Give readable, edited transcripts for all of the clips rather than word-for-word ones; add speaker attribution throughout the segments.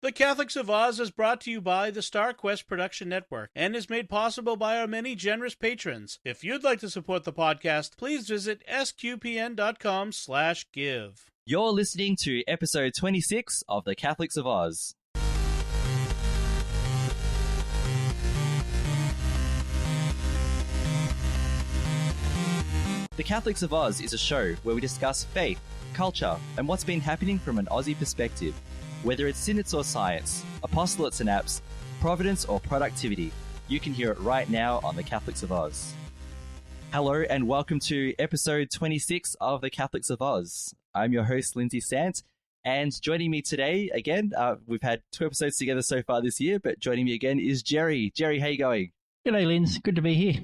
Speaker 1: The Catholics of Oz is brought to you by the Star Quest Production Network and is made possible by our many generous patrons. If you'd like to support the podcast, please visit sqpn.com/give.
Speaker 2: You're listening to episode 26 of The Catholics of Oz. The Catholics of Oz is a show where we discuss faith, culture, and what's been happening from an Aussie perspective. Whether it's synods or science, apostolates and apps, providence or productivity, you can hear it right now on The Catholics of Oz. Hello and welcome to episode 26 of The Catholics of Oz. I'm your host, Lindsay Sant, and joining me today, again, we've had 2 episodes together so far this year, but joining me again is Jerry. Jerry, how you going?
Speaker 3: G'day, Linz. Good to be here.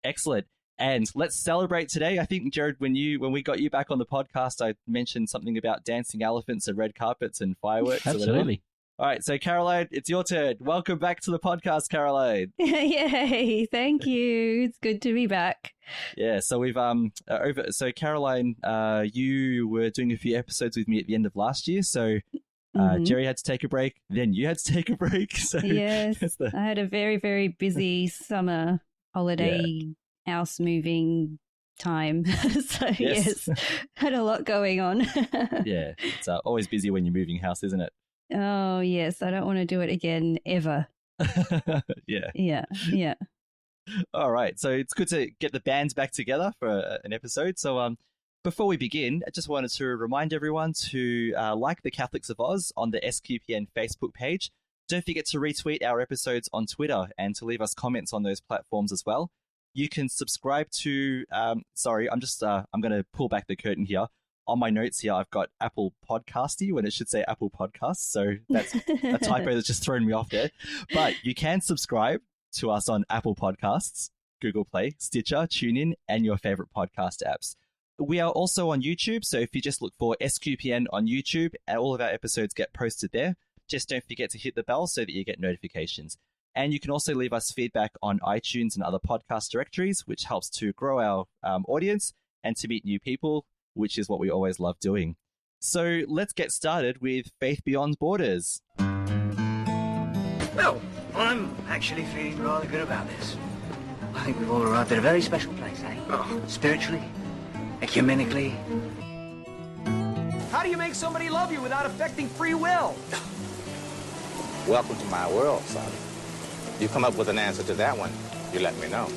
Speaker 2: Excellent. And let's celebrate today. I think, Jared, when we got you back on the podcast, I mentioned something about dancing elephants and red carpets and fireworks.
Speaker 3: Absolutely.
Speaker 2: All right, so Caroline, it's your turn. Welcome back to the podcast, Caroline.
Speaker 4: Yay, thank you. It's good to be back.
Speaker 2: Yeah, so we've so Caroline, you were doing a few episodes with me at the end of last year, so Jerry had to take a break, then you had to take a break. So
Speaker 4: yes, I had a very, very busy summer holiday house moving time. So yes, had a lot going on.
Speaker 2: Yeah, it's always busy when you're moving house, isn't it?
Speaker 4: Oh yes, I don't want to do it again ever. Yeah.
Speaker 2: All right, so it's good to get the bands back together for an episode. So before we begin, I just wanted to remind everyone to like the Catholics of Oz on the SQPN Facebook page. Don't forget to retweet our episodes on Twitter and to leave us comments on those platforms as well. You can subscribe to, I'm going to pull back the curtain here. On my notes here, I've got Apple Podcasty when it should say Apple Podcasts. So that's a typo that's just thrown me off there. But you can subscribe to us on Apple Podcasts, Google Play, Stitcher, TuneIn, and your favorite podcast apps. We are also on YouTube. So if you just look for SQPN on YouTube, all of our episodes get posted there. Just don't forget to hit the bell so that you get notifications. And you can also leave us feedback on iTunes and other podcast directories, which helps to grow our audience and to meet new people, which is what we always love doing. So let's get started with Faith Beyond Borders.
Speaker 5: Well, I'm actually feeling rather good about this. I think we've all arrived at a very special place, eh? Oh. Spiritually, ecumenically.
Speaker 6: How do you make somebody love you without affecting free will?
Speaker 7: Welcome to my world, son. You come up with an answer to that one, you let me know.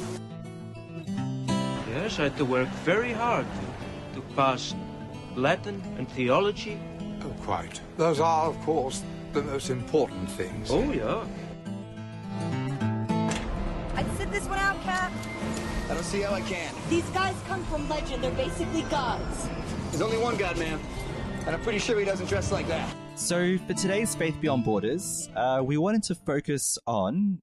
Speaker 6: Yes, I had to work very hard to pass Latin and theology.
Speaker 8: Oh, quite. Those are, of course, the most important things.
Speaker 6: Oh, yeah.
Speaker 9: I'd sit this one out, Cap.
Speaker 10: I don't see how I can.
Speaker 9: These guys come from legend. They're basically gods.
Speaker 10: There's only one god, ma'am. And I'm pretty sure he doesn't dress like that.
Speaker 2: So for today's Faith Beyond Borders, we wanted to focus on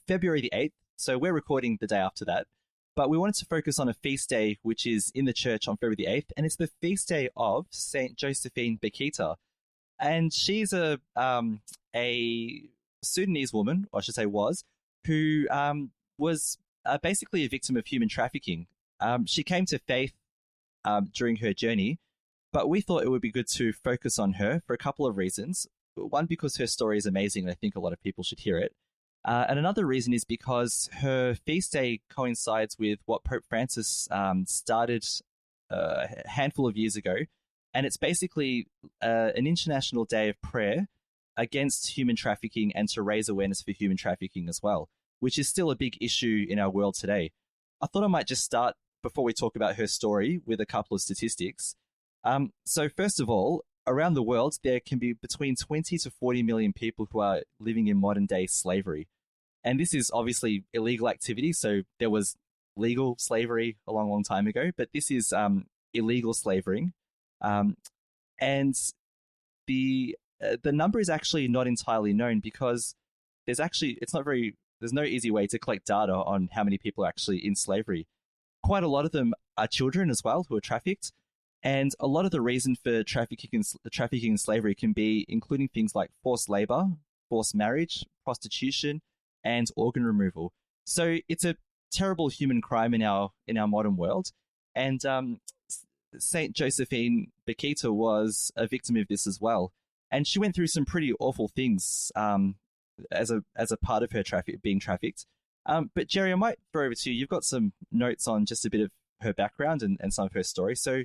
Speaker 2: February the 8th. So we're recording the day after that. But we wanted to focus on a feast day which is in the church on February the 8th. And it's the feast day of Saint Josephine Paquita. And she's a Sudanese woman, or I should say was, who was basically a victim of human trafficking. She came to faith during her journey. But we thought it would be good to focus on her for a couple of reasons. One, because her story is amazing, and I think a lot of people should hear it. And another reason is because her feast day coincides with what Pope Francis started a handful of years ago. And it's basically an international day of prayer against human trafficking and to raise awareness for human trafficking as well, which is still a big issue in our world today. I thought I might just start, before we talk about her story, with a couple of statistics. So first of all, around the world, there can be between 20 to 40 million people who are living in modern day slavery. And this is obviously illegal activity. So there was legal slavery a long, long time ago, but this is illegal slavering. And the number is actually not entirely known because there's no easy way to collect data on how many people are actually in slavery. Quite a lot of them are children as well who are trafficked. And a lot of the reason for trafficking and slavery can be including things like forced labor, forced marriage, prostitution, and organ removal. So it's a terrible human crime in our modern world. And Saint Josephine Paquita was a victim of this as well. And she went through some pretty awful things as a part of her being trafficked. But Jerry, I might throw over to you. You've got some notes on just a bit of her background and some of her story. So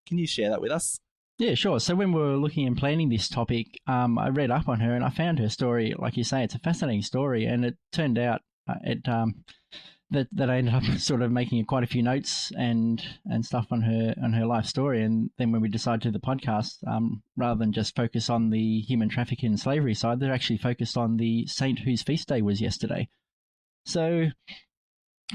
Speaker 2: can you share that with us?
Speaker 3: Yeah, sure. So when we were looking and planning this topic, I read up on her and I found her story. Like you say, it's a fascinating story, and it turned out that I ended up sort of making quite a few notes and stuff on her life story. And then when we decided to do the podcast, rather than just focus on the human trafficking and slavery side, they're actually focused on the saint whose feast day was yesterday. So,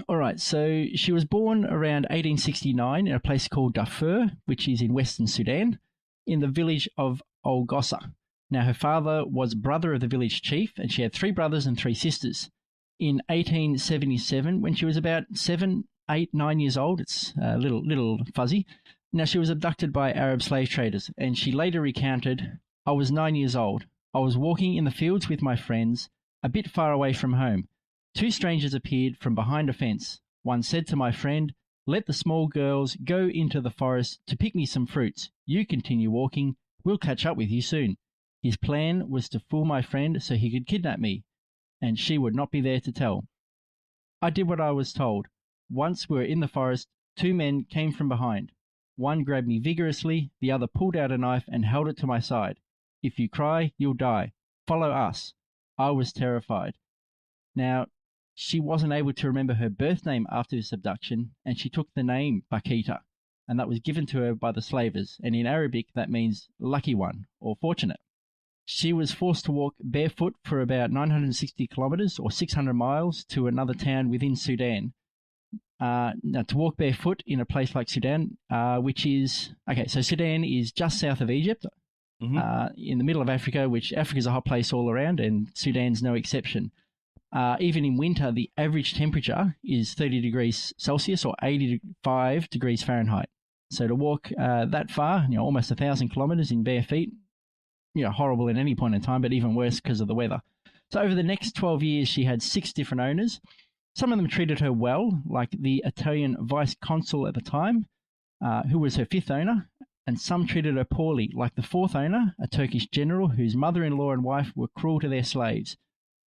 Speaker 3: all right. So she was born around 1869 in a place called Darfur, which is in Western Sudan, in the village of Al Gossa. Now, her father was brother of the village chief, and she had 3 brothers and 3 sisters. In 1877, when she was about 7, 8, 9 years old, it's a little fuzzy. Now, she was abducted by Arab slave traders, and she later recounted, "I was 9 years old. I was walking in the fields with my friends, a bit far away from home. 2 strangers appeared from behind a fence. One said to my friend, 'Let the small girls go into the forest to pick me some fruits. You continue walking. We'll catch up with you soon.' His plan was to fool my friend so he could kidnap me, and she would not be there to tell. I did what I was told. Once we were in the forest, 2 men came from behind. One grabbed me vigorously, the other pulled out a knife and held it to my side. 'If you cry, you'll die. Follow us.' I was terrified." Now, she wasn't able to remember her birth name after this abduction, and she took the name Paquita, and that was given to her by the slavers, and in Arabic that means lucky one or fortunate. She was forced to walk barefoot for about 960 kilometers or 600 miles to another town within Sudan. Now, to walk barefoot in a place like Sudan, which is, okay, so Sudan is just south of Egypt, in the middle of Africa, which Africa's a hot place all around, and Sudan's no exception. Even in winter, the average temperature is 30 degrees Celsius or 85 degrees Fahrenheit. So to walk that far, almost 1,000 kilometers in bare feet, horrible at any point in time, but even worse because of the weather. So over the next 12 years, she had 6 different owners. Some of them treated her well, like the Italian vice consul at the time, who was her 5th owner, and some treated her poorly, like the 4th owner, a Turkish general whose mother-in-law and wife were cruel to their slaves.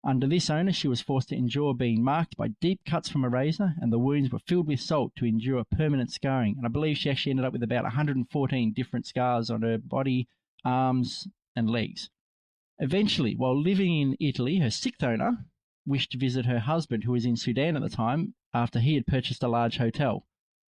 Speaker 3: Under this owner, she was forced to endure being marked by deep cuts from a razor, and the wounds were filled with salt to endure permanent scarring. And I believe she actually ended up with about 114 different scars on her body, arms, and legs. Eventually, while living in Italy, her 6th owner wished to visit her husband, who was in Sudan at the time, after he had purchased a large hotel.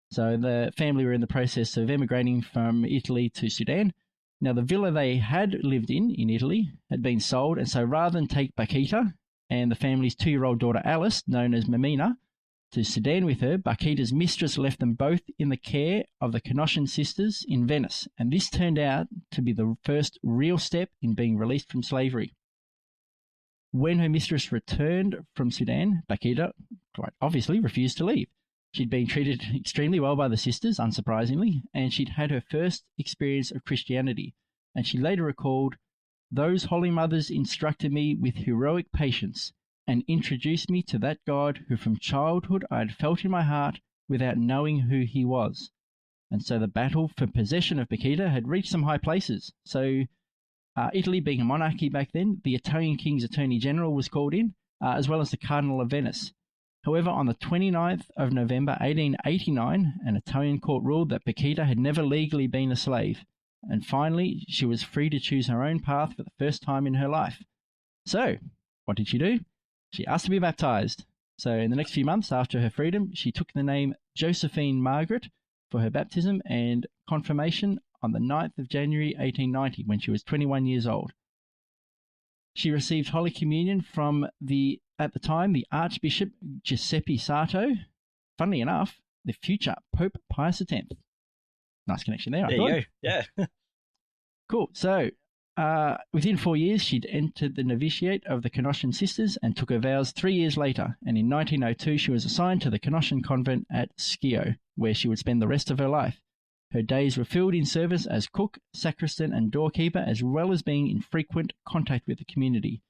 Speaker 3: So the family were in the process of emigrating from Italy to Sudan. Now, the villa they had lived in Italy had been sold, and so rather than take Paquita and the family's 2-year-old daughter Alice, known as Mamina, to Sudan with her, Paquita's mistress left them both in the care of the Canossian sisters in Venice, and this turned out to be the first real step in being released from slavery. When her mistress returned from Sudan, Paquita quite obviously refused to leave. She'd been treated extremely well by the sisters, unsurprisingly, and she'd had her first experience of Christianity, and she later recalled, "Those holy mothers instructed me with heroic patience and introduced me to that God who from childhood I had felt in my heart without knowing who he was." And so the battle for possession of Paquita had reached some high places. So Italy, being a monarchy back then, the Italian king's attorney general was called in, as well as the Cardinal of Venice. However, on the 29th of November 1889, an Italian court ruled that Paquita had never legally been a slave, and finally she was free to choose her own path for the first time in her life. So, what did she do? She asked to be baptized. So in the next few months after her freedom, she took the name Josephine Margaret for her baptism and confirmation on the 9th of January 1890 when she was 21 years old. She received Holy Communion from at the time, the Archbishop Giuseppe Sarto, funnily enough, the future Pope Pius X. Nice connection there, I thought.
Speaker 2: There you go, yeah.
Speaker 3: Cool. So, within 4 years, she'd entered the novitiate of the Canossian sisters and took her vows 3 years later. And in 1902, she was assigned to the Canossian convent at Schio, where she would spend the rest of her life. Her days were filled in service as cook, sacristan, and doorkeeper, as well as being in frequent contact with the community.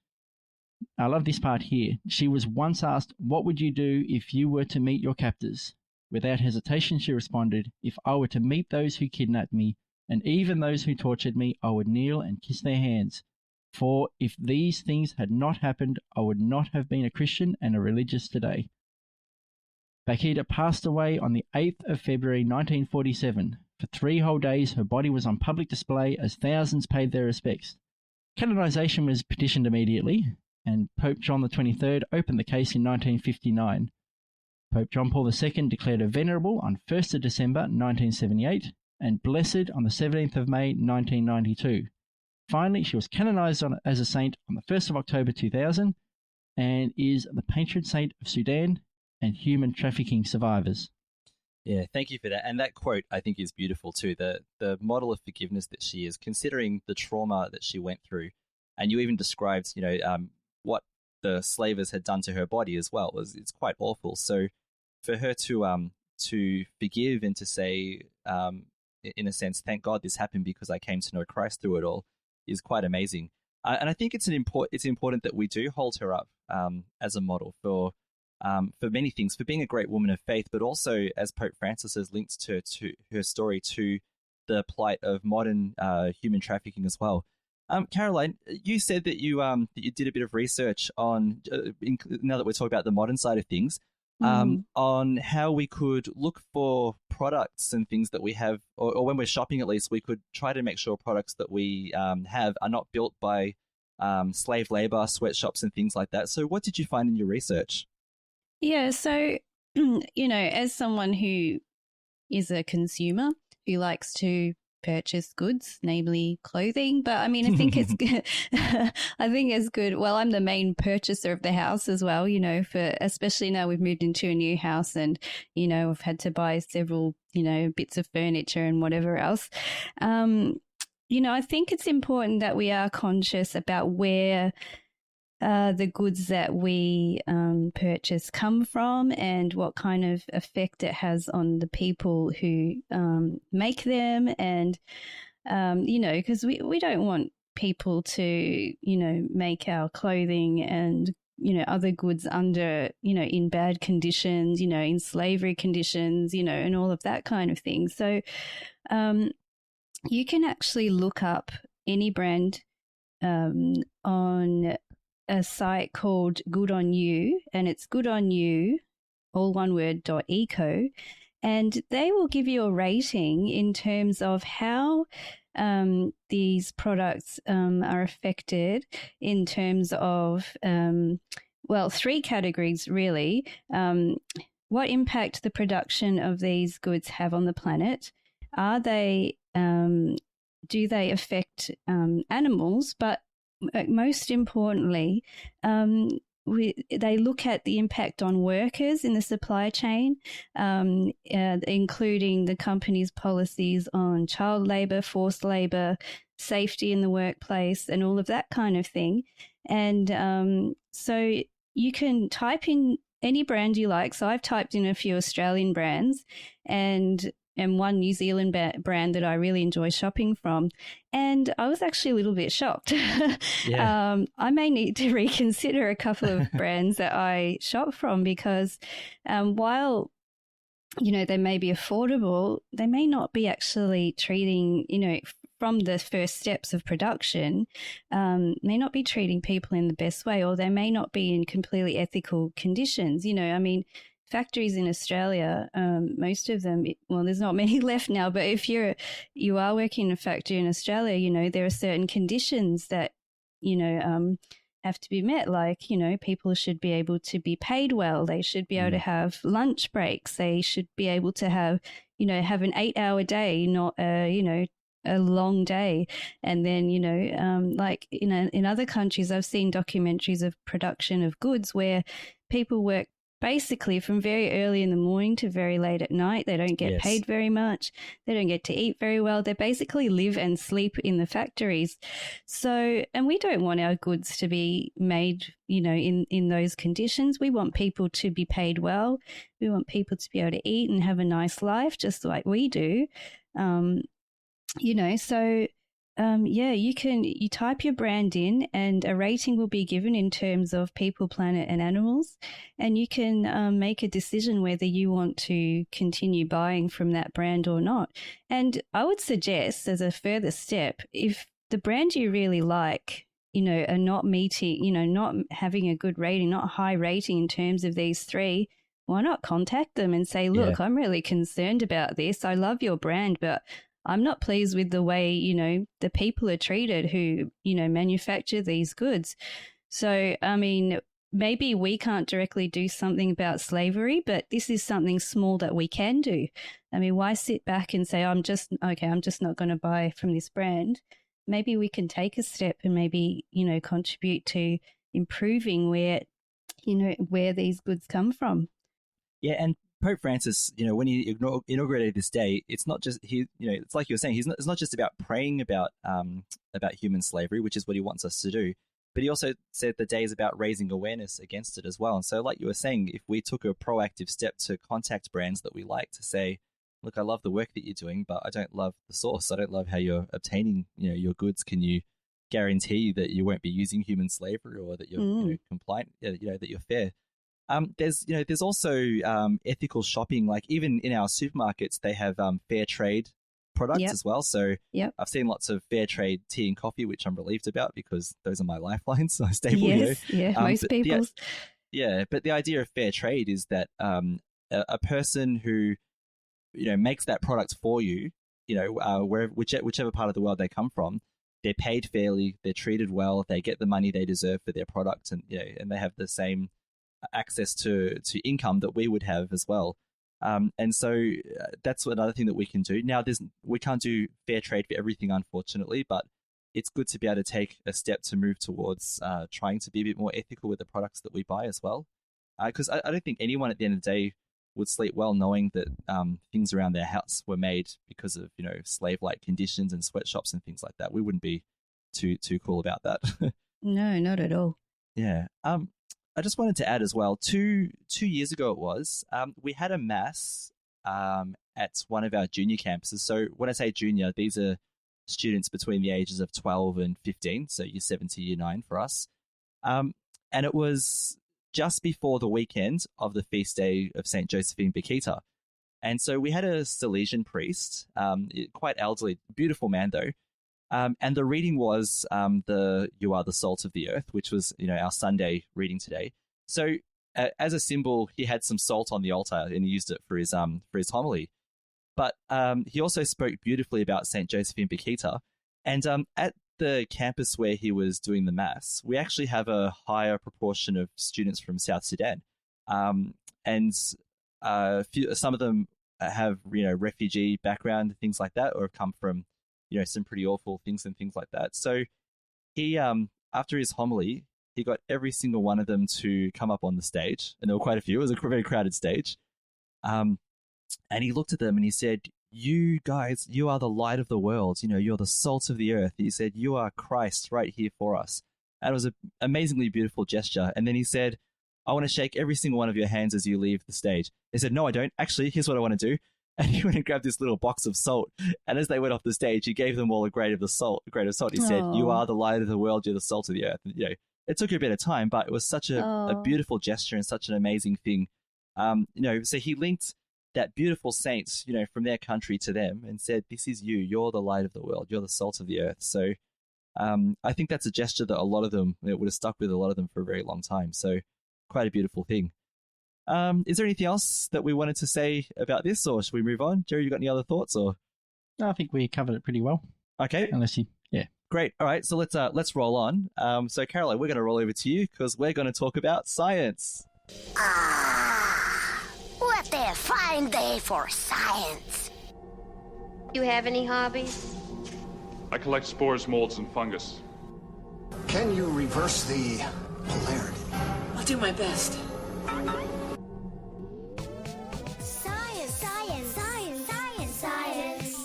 Speaker 3: I love this part here. She was once asked, "What would you do if you were to meet your captors?" Without hesitation, she responded, "If I were to meet those who kidnapped me, and even those who tortured me, I would kneel and kiss their hands. For if these things had not happened, I would not have been a Christian and a religious today. Paquita passed away on the 8th of February 1947. For 3 whole days, her body was on public display as thousands paid their respects. Canonization was petitioned immediately, and Pope John XXIII opened the case in 1959. Pope John Paul II declared her venerable on 1st of December 1978 and blessed on the 17th of May 1992. Finally, she was canonized as a saint on the 1st of October 2000 and is the patron saint of Sudan and human trafficking survivors.
Speaker 2: Yeah, thank you for that. And that quote, I think, is beautiful too. The model of forgiveness that she is, considering the trauma that she went through. And you even described, what the slavers had done to her body as well. It's quite awful. So for her to forgive and to say, in a sense, thank God this happened because I came to know Christ through it all, is quite amazing. And I think it's important that we do hold her up as a model for many things, for being a great woman of faith, but also, as Pope Francis has linked to her story to the plight of modern human trafficking as well. Caroline, you said that you did a bit of research on, now that we're talking about the modern side of things, on how we could look for products and things that we have, or when we're shopping at least, we could try to make sure products that we have are not built by slave labor, sweatshops and things like that. So what did you find in your research?
Speaker 4: Yeah, so, as someone who is a consumer who likes to purchase goods, namely clothing, but I mean, I think it's good. I think it's good. Well, I'm the main purchaser of the house as well, for especially now we've moved into a new house and, I've had to buy several, bits of furniture and whatever else. I think it's important that we are conscious about where the goods that we purchase come from and what kind of effect it has on the people who make them. And, because we don't want people to, make our clothing and, other goods under, in bad conditions, in slavery conditions, and all of that kind of thing. So you can actually look up any brand on a site called Good On You, and it's Good On You, all one word, .eco, and they will give you a rating in terms of how these products are affected in terms of, 3 categories really. What impact the production of these goods have on the planet? Are they, do they affect animals? But most importantly, they look at the impact on workers in the supply chain, including the company's policies on child labour, forced labour, safety in the workplace, and all of that kind of thing. And so you can type in any brand you like. So I've typed in a few Australian brands and one New Zealand brand that I really enjoy shopping from. And I was actually a little bit shocked. Yeah. I may need to reconsider a couple of brands that I shop from because while, they may be affordable, they may not be actually treating, from the first steps of production, may not be treating people in the best way, or they may not be in completely ethical conditions. Factories in Australia, most of them, there's not many left now, but if you are working in a factory in Australia, there are certain conditions that, have to be met. Like, people should be able to be paid well. They should be able to have lunch breaks. They should be able to have, have an 8-hour day, not a long day. And then, like in other countries, I've seen documentaries of production of goods where people work basically from very early in the morning to very late at night. They don't get paid very much. They don't get to eat very well. They basically live and sleep in the factories. So, and we don't want our goods to be made, in those conditions. We want people to be paid well. We want people to be able to eat and have a nice life, just like we do. You type your brand in and a rating will be given in terms of people, planet and animals. And you can make a decision whether you want to continue buying from that brand or not. And I would suggest as a further step, if the brand you really like are not meeting, not having a good rating, not high rating in terms of these three, why not contact them and say, look, I'm really concerned about this. I love your brand, but I'm not pleased with the way, the people are treated who, manufacture these goods. So, I mean, maybe we can't directly do something about slavery, but this is something small that we can do. I mean, why sit back and say, I'm just not going to buy from this brand? Maybe we can take a step and maybe, contribute to improving where these goods come from.
Speaker 2: Yeah, and Pope Francis, when he inaugurated this day, it's not just it's like you were saying, it's not just about praying about human slavery, which is what he wants us to do, but he also said the day is about raising awareness against it as well. And so, like you were saying, if we took a proactive step to contact brands that we like to say, look, I love the work that you're doing, but I don't love the source. I don't love how you're obtaining, your goods. Can you guarantee that you won't be using human slavery, or that you're compliant, that you're fair? There's also ethical shopping. Like even in our supermarkets, they have fair trade products as well. So I've seen lots of fair trade tea and coffee, which I'm relieved about because those are my lifelines. So stable.
Speaker 4: Most people's.
Speaker 2: But the idea of fair trade is that a person who makes that product for you, whichever part of the world they come from, they're paid fairly, they're treated well, they get the money they deserve for their product, and and they have the same access to income that we would have as well. And so that's another thing that we can do. Now, we can't do fair trade for everything, unfortunately, but it's good to be able to take a step to move towards trying to be a bit more ethical with the products that we buy as well. Because I don't think anyone at the end of the day would sleep well knowing that things around their house were made because of slave-like conditions and sweatshops and things like that. We wouldn't be too cool about that.
Speaker 4: No, not at all.
Speaker 2: Yeah. I just wanted to add as well, 2 years ago it was, we had a mass at one of our junior campuses. So when I say junior, these are students between the ages of 12 and 15, so year 7 to year 9 for us. And it was just before the weekend of the feast day of St. Josephine Paquita. And so we had a Salesian priest, quite elderly, beautiful man though. And the reading was You Are the Salt of the Earth, which was our Sunday reading today. So as a symbol, he had some salt on the altar and he used it for his homily. But he also spoke beautifully about St. Josephine Paquita. And at the campus where he was doing the mass, we actually have a higher proportion of students from South Sudan. And some of them have refugee background, things like that, or have come from some pretty awful things and things like that. So he, after his homily, he got every single one of them to come up on the stage, and there were quite a few. It was a very crowded stage. And he looked at them and he said, "You guys, you are the light of the world. You're the salt of the earth." He said, "You are Christ right here for us." And it was an amazingly beautiful gesture. And then he said, "I want to shake every single one of your hands as you leave the stage." They said, "No, I don't. Actually, here's what I want to do." And he went and grabbed this little box of salt. And as they went off the stage, he gave them all a grain of salt. He said, "You are the light of the world. You're the salt of the earth." And, it took a bit of time, but it was such a beautiful gesture and such an amazing thing. So he linked that beautiful saint, from their country to them and said, "This is you. You're the light of the world. You're the salt of the earth." So I think that's a gesture that a lot of them, it would have stuck with a lot of them for a very long time. So quite a beautiful thing. Is there anything else that we wanted to say about this, or should we move on? Jerry, you got any other thoughts? Or
Speaker 3: No, I think we covered it pretty well.
Speaker 2: Okay. Great. All right. So let's roll on. So Caroline, we're going to roll over to you because we're going to talk about science.
Speaker 11: What a fine day for science.
Speaker 12: You have any hobbies?
Speaker 13: I collect spores, molds, and fungus.
Speaker 10: Can you reverse the polarity?
Speaker 14: I'll do my best.
Speaker 11: Science, science, science, science, science.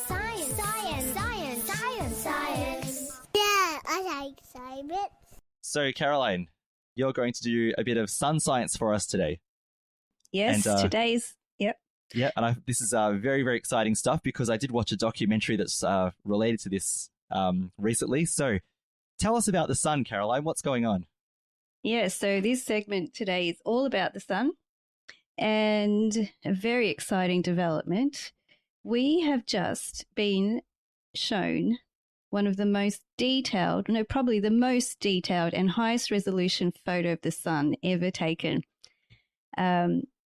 Speaker 11: Science, science, science, science, science. Yeah, I like science.
Speaker 2: So Caroline, you're going to do a bit of sun science for us today.
Speaker 4: Yes, and, today's, yep.
Speaker 2: Yeah, and this is very, very exciting stuff because I did watch a documentary that's related to this recently. So tell us about the sun, Caroline. What's going on?
Speaker 4: Yeah, so this segment today is all about the sun and a very exciting development. We have just been shown one of the most detailed, no, probably the most detailed and highest resolution photo of the sun ever taken.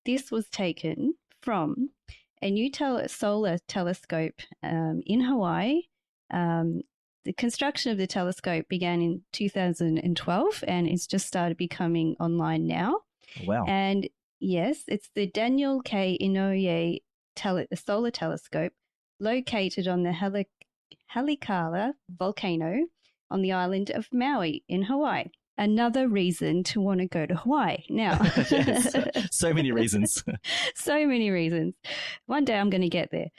Speaker 4: This was taken from a new solar telescope in Hawaii. The construction of the telescope began in 2012 and it's just started becoming online now.
Speaker 2: Wow.
Speaker 4: And yes, it's the Daniel K. Inouye solar telescope located on the Halikala volcano on the island of Maui in Hawaii. Another reason to want to go to Hawaii now.
Speaker 2: Yes, so many reasons.
Speaker 4: So many reasons. One day I'm going to get there.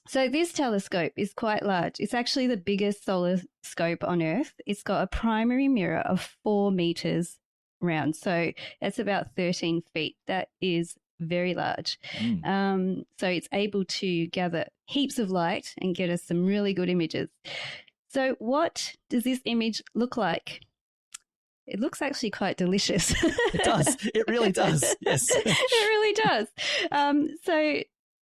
Speaker 4: So this telescope is quite large. It's actually the biggest solar scope on Earth. It's got a primary mirror of 4 meters round. So that's about 13 feet. That is very large. So it's able to gather heaps of light and get us some really good images. So what does this image look like? It looks actually quite delicious.
Speaker 2: It does. It really does. Yes.
Speaker 4: It really does. So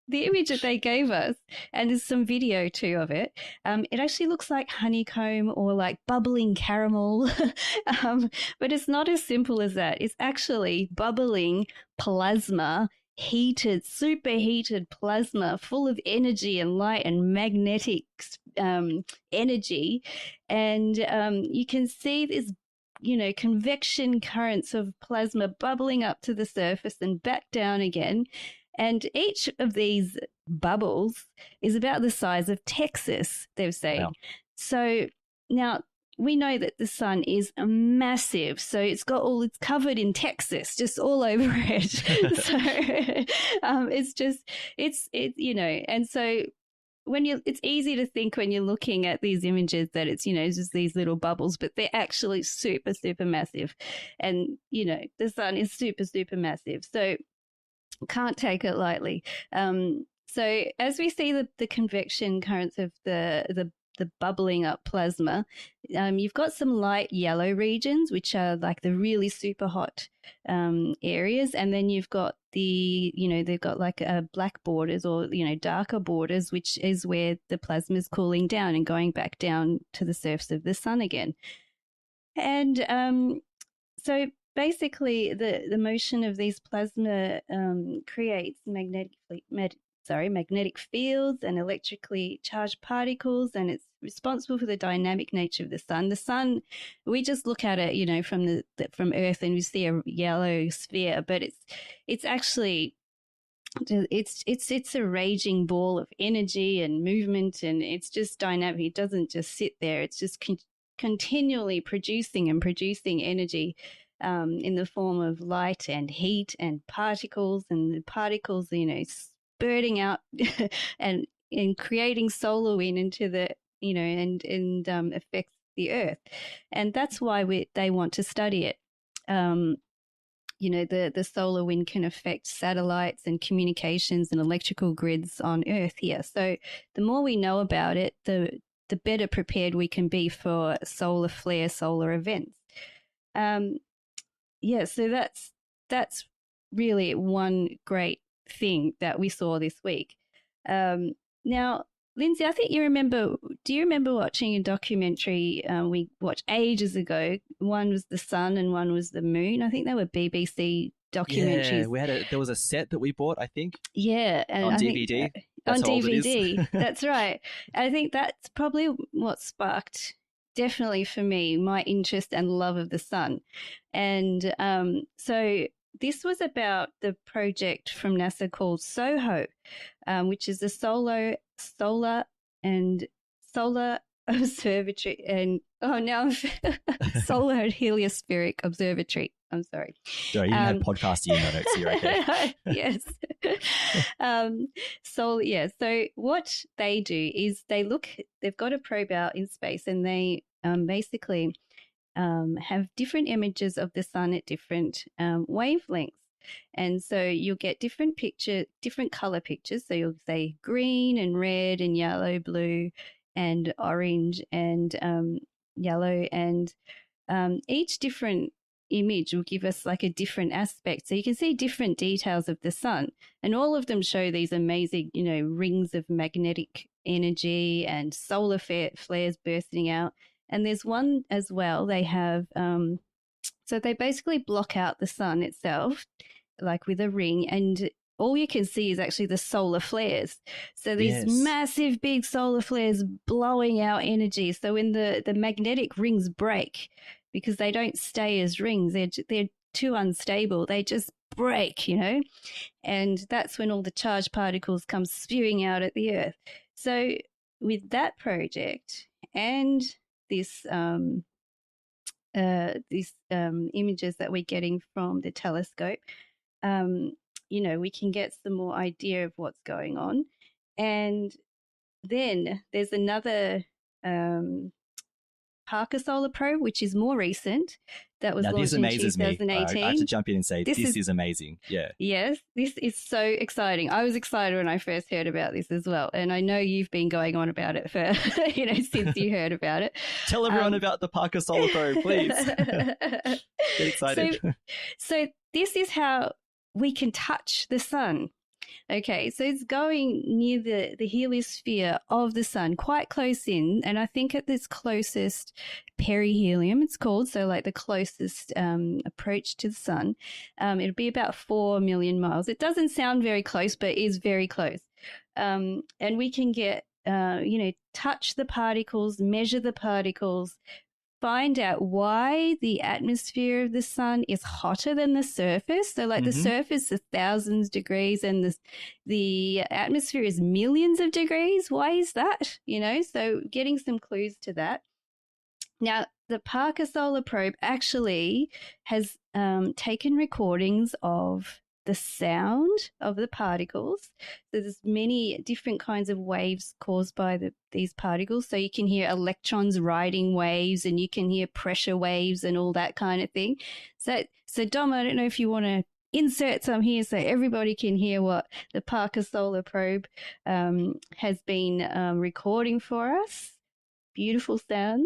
Speaker 4: the image that they gave us, and there's some video too of it, it actually looks like honeycomb or like bubbling caramel. But it's not as simple as that. It's actually bubbling plasma, superheated plasma full of energy and light and magnetic energy. And you can see this, convection currents of plasma bubbling up to the surface and back down again. And each of these bubbles is about the size of Texas, they're saying. Wow. So now we know that the sun is massive. So it's covered in Texas, just all over it. So and so it's easy to think when you're looking at these images that it's, just these little bubbles, but they're actually super, super massive. And, the sun is super, super massive. So can't take it lightly. So as we see the convection currents of the bubbling up plasma, you've got some light yellow regions, which are like the really super hot areas. And then you've got they've got like black borders or, darker borders, which is where the plasma is cooling down and going back down to the surface of the sun again. And so basically, the motion of these plasma creates magnetic fields and electrically charged particles, and it's responsible for the dynamic nature of the sun. The sun, we just look at it, from Earth, and we see a yellow sphere, but it's actually it's a raging ball of energy and movement, and it's just dynamic. It doesn't just sit there; it's just continually producing energy. In the form of light and heat and particles, and the particles, spurting out and creating solar wind into the, and affects the Earth. And that's why they want to study it. The solar wind can affect satellites and communications and electrical grids on Earth here. So the more we know about it, the better prepared we can be for solar flare, solar events. So that's really one great thing that we saw this week. Now, Lindsay, I think do you remember watching a documentary we watched ages ago? One was the sun and one was the moon. I think they were BBC documentaries.
Speaker 2: Yeah, there was a set that we bought, I think.
Speaker 4: Yeah. And
Speaker 2: on DVD.
Speaker 4: On DVD. That's right. I think that's probably what sparked, definitely for me, my interest and love of the sun. And so this was about the project from NASA called SOHO, which is the Solar Observatory, and Solar Heliospheric Observatory. I'm sorry.
Speaker 2: Sorry, you didn't have podcasting in your notes, so you're okay.
Speaker 4: Yes. So what they do is they've got a probe out in space, and they basically have different images of the sun at different wavelengths. And so you'll get different color pictures. So you'll say green and red and yellow, blue and orange and yellow. And each different image will give us like a different aspect. So you can see different details of the sun, and all of them show these amazing, rings of magnetic energy and solar flares bursting out. And there's one as well. They have, so they basically block out the sun itself, like with a ring, and all you can see is actually the solar flares. So these massive big solar flares blowing out energy. So when the magnetic rings break, because they don't stay as rings, they're too unstable, they just break, and that's when all the charged particles come spewing out at the Earth. So with that project and these images that we're getting from the telescope, we can get some more idea of what's going on. And then there's another Parker Solar Probe, which is more recent, that was launched in 2018.
Speaker 2: I have to jump in and say this is amazing. Yeah.
Speaker 4: Yes, this is so exciting. I was excited when I first heard about this as well, and I know you've been going on about it for since you heard about it.
Speaker 2: Tell everyone about the Parker Solar Probe, please. Get excited.
Speaker 4: So this is how we can touch the sun. Okay, so it's going near the heliosphere of the sun, quite close in, and I think at this closest perihelion, it's called, so like the closest approach to the sun, it'll be about 4 million miles. It doesn't sound very close, but it is very close. And we can get, touch the particles, measure the particles, find out why the atmosphere of the sun is hotter than the surface. So like the surface is thousands of degrees and the atmosphere is millions of degrees. Why is that? So getting some clues to that. Now, the Parker Solar Probe actually has taken recordings of the sound of the particles. So there's many different kinds of waves caused by these particles. So you can hear electrons riding waves, and you can hear pressure waves and all that kind of thing. So Dom, I don't know if you want to insert some here so everybody can hear what the Parker Solar Probe has been recording for us. Beautiful sounds.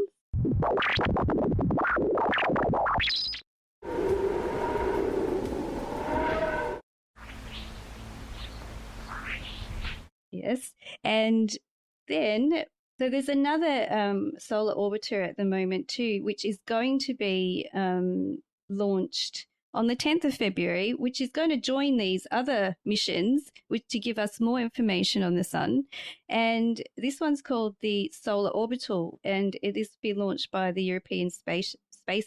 Speaker 4: Yes, and then so there's another solar orbiter at the moment too, which is going to be launched on the 10th of February, which is going to join these other missions to give us more information on the sun. And this one's called the Solar Orbital, and it is to be launched by the European Space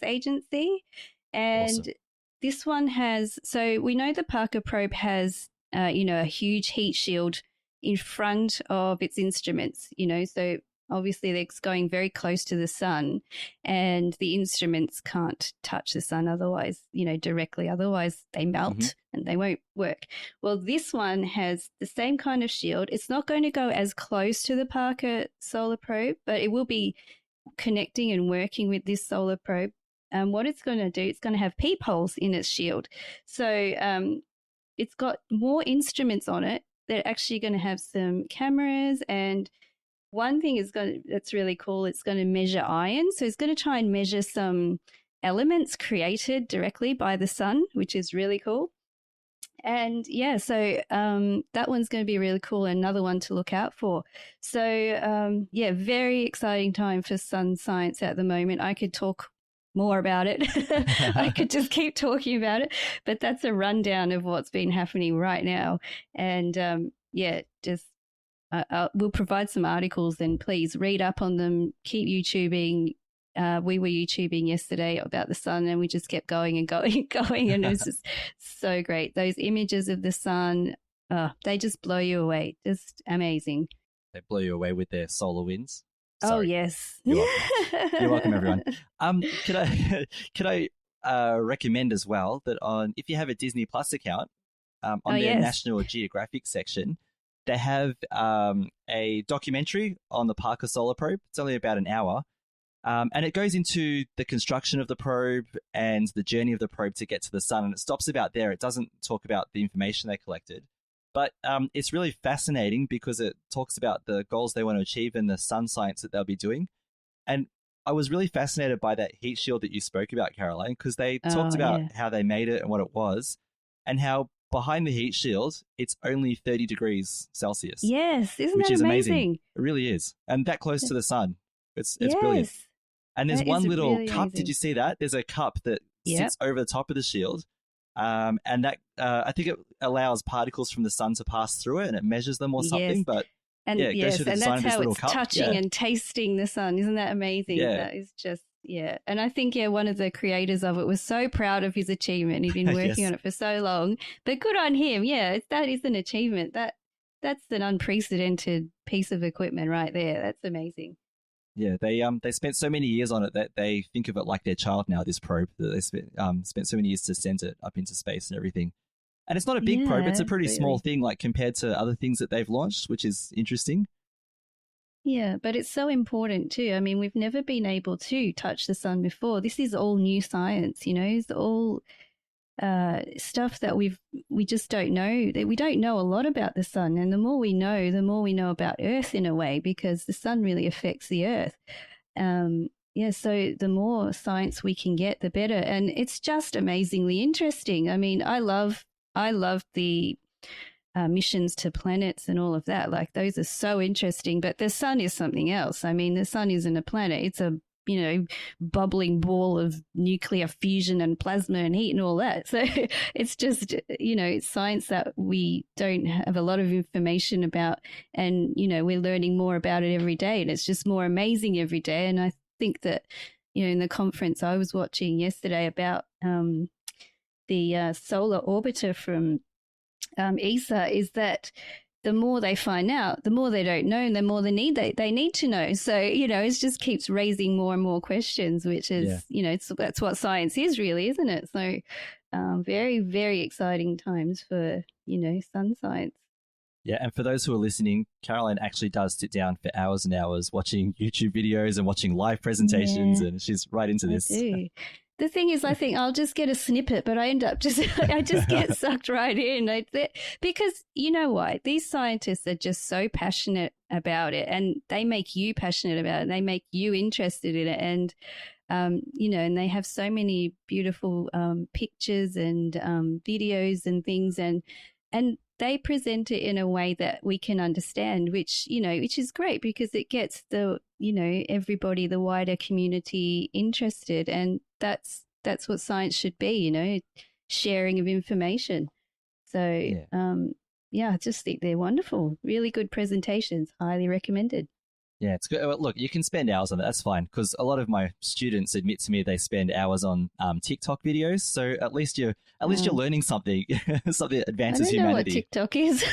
Speaker 4: Agency. And awesome. This one has, so we know the Parker Probe has, a huge heat shield in front of its instruments, so obviously it's going very close to the sun, and the instruments can't touch the sun otherwise, directly, otherwise they melt and they won't work. Well, this one has the same kind of shield. It's not going to go as close to the Parker Solar Probe, but it will be connecting and working with this solar probe. What it's going to do, it's going to have peepholes in its shield. So it's got more instruments on it. They're actually going to have some cameras, and one thing that's really cool, it's going to measure iron. So it's going to try and measure some elements created directly by the sun, which is really cool. And yeah, so that one's going to be really cool, another one to look out for. So very exciting time for sun science at the moment. I could talk more about it. I could just keep talking about it, but that's a rundown of what's been happening right now. And we'll provide some articles, and please read up on them. Keep YouTubing. We were YouTubing yesterday about the sun, and we just kept going and going and going, and it was just so great. Those images of the sun, they just blow you away. Just amazing.
Speaker 2: They blow you away with their solar winds.
Speaker 4: Sorry. Oh, yes.
Speaker 2: You're welcome. You're welcome, everyone. Could I recommend as well that if you have a Disney Plus account, on their National Geographic section, they have a documentary on the Parker Solar Probe. It's only about an hour. And it goes into the construction of the probe and the journey of the probe to get to the sun. And it stops about there. It doesn't talk about the information they collected. But it's really fascinating because it talks about the goals they want to achieve and the sun science that they'll be doing. And I was really fascinated by that heat shield that you spoke about, Caroline, because they talked about how they made it and what it was, and how behind the heat shield, it's only 30 degrees Celsius.
Speaker 4: Yes, isn't
Speaker 2: which
Speaker 4: that
Speaker 2: is amazing? It really is. And that close to the sun. It's brilliant. And there's one little cup. Amazing. Did you see that? There's a cup that sits over the top of the shield. And that I think it allows particles from the sun to pass through it, and it measures them or something. But
Speaker 4: and
Speaker 2: it goes through the design of this little cup.
Speaker 4: Touching and tasting the sun. Isn't that amazing?
Speaker 2: Yeah.
Speaker 4: That is just, And I think, one of the creators of it was so proud of his achievement. He'd been working on it for so long. But good on him. Yeah, that is an achievement. That's an unprecedented piece of equipment right there. That's amazing.
Speaker 2: Yeah, they spent so many years on it that they think of it like their child now, this probe, that they spent so many years to send it up into space and everything. And it's not a big probe, it's a pretty small thing, like compared to other things that they've launched, which is interesting.
Speaker 4: Yeah, but it's so important too. I mean, we've never been able to touch the sun before. This is all new science, it's all stuff that we just don't know. We don't know a lot about the sun, and the more we know about Earth in a way, because the sun really affects the Earth. So the more science we can get, the better, and it's just amazingly interesting. I mean, I love the missions to planets and all of that. Like, those are so interesting. But the sun is something else. I mean, the sun isn't a planet; it's a bubbling ball of nuclear fusion and plasma and heat and all that. So it's just, it's science that we don't have a lot of information about, and, we're learning more about it every day, and it's just more amazing every day. And I think that, in the conference I was watching yesterday about the Solar Orbiter from ESA, is that the more they find out, the more they don't know, and the more they need to know. So, it just keeps raising more and more questions, which is, that's what science is really, isn't it? So very, very exciting times for, sun science.
Speaker 2: Yeah, and for those who are listening, Caroline actually does sit down for hours and hours watching YouTube videos and watching live presentations, and she's right into this.
Speaker 4: I do. The thing is, I think I'll just get a snippet, but I end up I just get sucked right in. Because you know what? These scientists are just so passionate about it, and they make you passionate about it. They make you interested in it. And, and they have so many beautiful pictures and videos and things, and they present it in a way that we can understand, which is great, because it gets the, everybody, the wider community interested. And that's what science should be, sharing of information. So, I just think they're wonderful. Really good presentations. Highly recommended.
Speaker 2: Yeah, it's good. Look, you can spend hours on it. That's fine, because a lot of my students admit to me they spend hours on TikTok videos. So at least you're learning something, something that advances humanity.
Speaker 4: I don't know what TikTok is.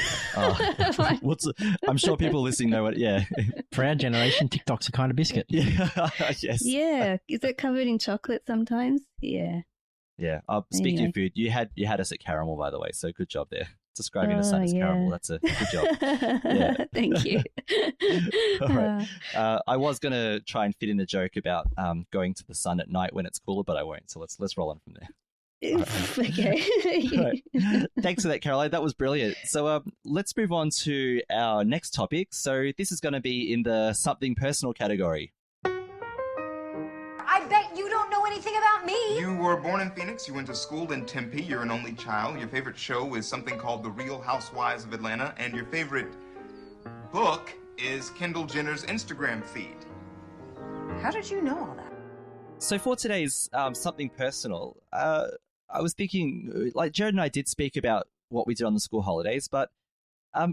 Speaker 2: I'm sure people listening know what. Yeah,
Speaker 3: for our generation, TikTok's a kind of biscuit.
Speaker 2: Yeah, yes.
Speaker 4: Yeah, is it covered in chocolate sometimes? Yeah.
Speaker 2: Yeah. Speaking of food, you had us at caramel, by the way. So good job there. Describing the sun as caramel. That's a good job. Yeah.
Speaker 4: Thank you.
Speaker 2: All right. I was going to try and fit in a joke about going to the sun at night when it's cooler, but I won't. So let's roll on from there.
Speaker 4: Right. Okay.
Speaker 2: Right. Thanks for that, Caroline. That was brilliant. So let's move on to our next topic. So this is going to be in the something personal category.
Speaker 9: I bet you don't know anything about me.
Speaker 14: You were born in Phoenix, you went to school in Tempe, you're an only child, your favorite show is something called The Real Housewives of Atlanta, and your favorite book is Kendall Jenner's Instagram feed.
Speaker 9: How did you know all that?
Speaker 2: So for today's something personal, I was thinking, like Jared and I did speak about what we did on the school holidays, but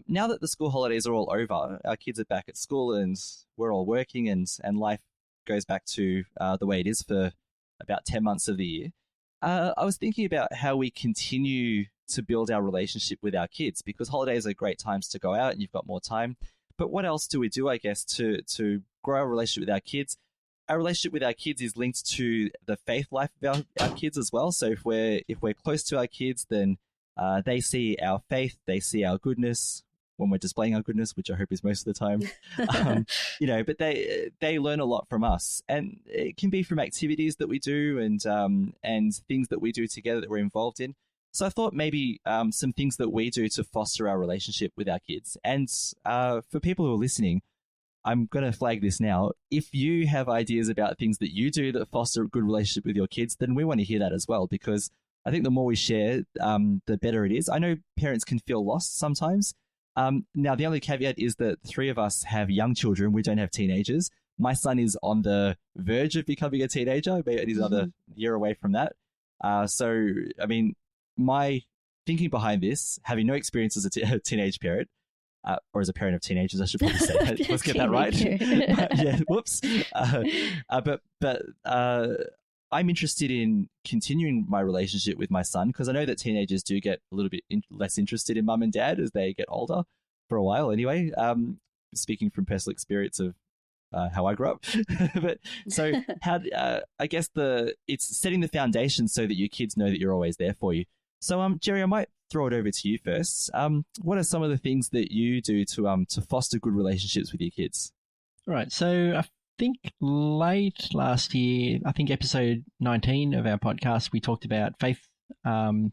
Speaker 2: now that the school holidays are all over, our kids are back at school and we're all working and life goes back to the way it is for about 10 months of the year. I was thinking about how we continue to build our relationship with our kids, because holidays are great times to go out and you've got more time. But what else do we do, I guess, to grow our relationship with our kids? Our relationship with our kids is linked to the faith life of our kids as well. So if we're close to our kids, then they see our faith, they see our goodness when we're displaying our goodness, which I hope is most of the time. But they learn a lot from us, and it can be from activities that we do and things that we do together that we're involved in. So I thought maybe some things that we do to foster our relationship with our kids. And for people who are listening, I'm going to flag this now. If you have ideas about things that you do that foster a good relationship with your kids, then we want to hear that as well, because I think the more we share, the better it is. I know parents can feel lost sometimes. Now, the only caveat is that 3 of us have young children. We don't have teenagers. My son is on the verge of becoming a teenager. Maybe he's another year away from that. So, I mean, my thinking behind this, having no experience as a teenage parent, or as a parent of teenagers, I should probably say that. Let's get that right. Yeah, whoops. But I'm interested in continuing my relationship with my son, because I know that teenagers do get a little bit less interested in mum and dad as they get older, for a while anyway. Speaking from personal experience of how I grew up. But so how I guess it's setting the foundation so that your kids know that you're always there for you. So Jerry, I might throw it over to you first. What are some of the things that you do to foster good relationships with your kids?
Speaker 3: Right. So I think late last year, I think episode 19 of our podcast, we talked about faith,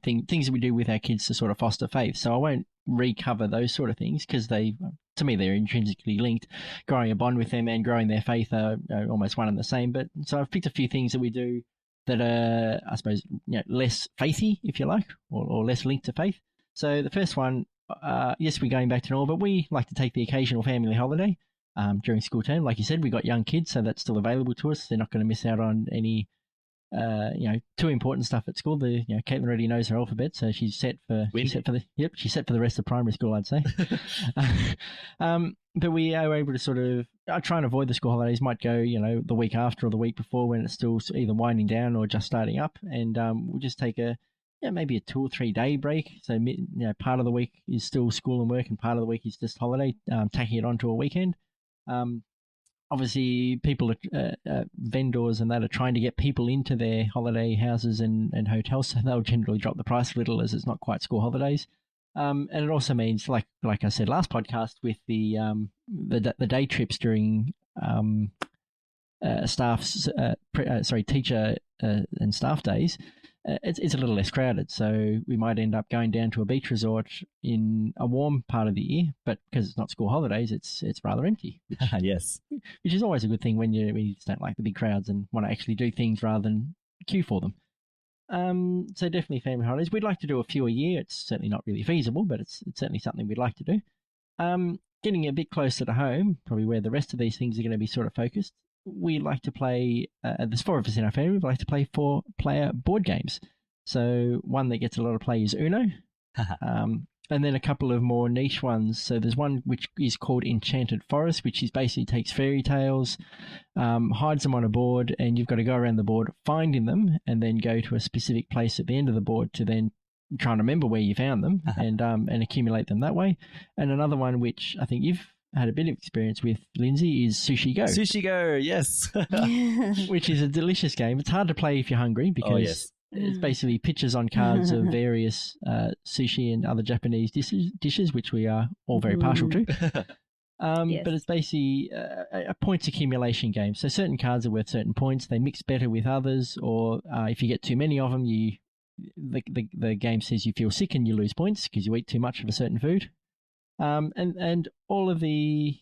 Speaker 3: things that we do with our kids to sort of foster faith. So I won't recover those sort of things, because to me, they're intrinsically linked. Growing a bond with them and growing their faith are almost one and the same. But so I've picked a few things that we do that are, I suppose, less faithy, if you like, or less linked to faith. So the first one, yes, we're going back to normal, but we like to take the occasional family holiday during school term. Like you said, we've got young kids, so that's still available to us. They're not going to miss out on any, too important stuff at school. Caitlin already knows her alphabet, so she's set for the rest of primary school, I'd say. But we are able to sort of try and avoid the school holidays. Might go, the week after or the week before, when it's still either winding down or just starting up, and we'll just take maybe a 2 or 3 day break. So part of the week is still school and work, and part of the week is just holiday, tacking it onto a weekend. Obviously, people, vendors and that are trying to get people into their holiday houses and hotels, so they'll generally drop the price a little, as it's not quite school holidays. And it also means, like I said last podcast, with the day trips during teacher and staff days, it's a little less crowded. So we might end up going down to a beach resort in a warm part of the year, but because it's not school holidays, it's rather empty.
Speaker 2: Yes,
Speaker 3: which is always a good thing when you just don't like the big crowds and want to actually do things rather than queue for them. So definitely family holidays. We'd like to do a few a year. It's certainly not really feasible, but it's certainly something we'd like to do. Getting a bit closer to home, probably where the rest of these things are going to be sort of focused. We like to play, there's 4 of us in our family, we like to play 4-player board games. So one that gets a lot of play is Uno, and then a couple of more niche ones. So there's one which is called Enchanted Forest, which is basically takes fairy tales, hides them on a board, and you've got to go around the board finding them, and then go to a specific place at the end of the board to then try and remember where you found them, and accumulate them that way. And another one which I think you've had a bit of experience with, Lindsay, is Sushi Go.
Speaker 2: Sushi Go, yes.
Speaker 3: Which is a delicious game. It's hard to play if you're hungry, because it's basically pictures on cards of various sushi and other Japanese dishes, which we are all very partial to. But it's basically a points accumulation game. So certain cards are worth certain points. They mix better with others, or if you get too many of them, the game says you feel sick and you lose points because you eat too much of a certain food. And all of the,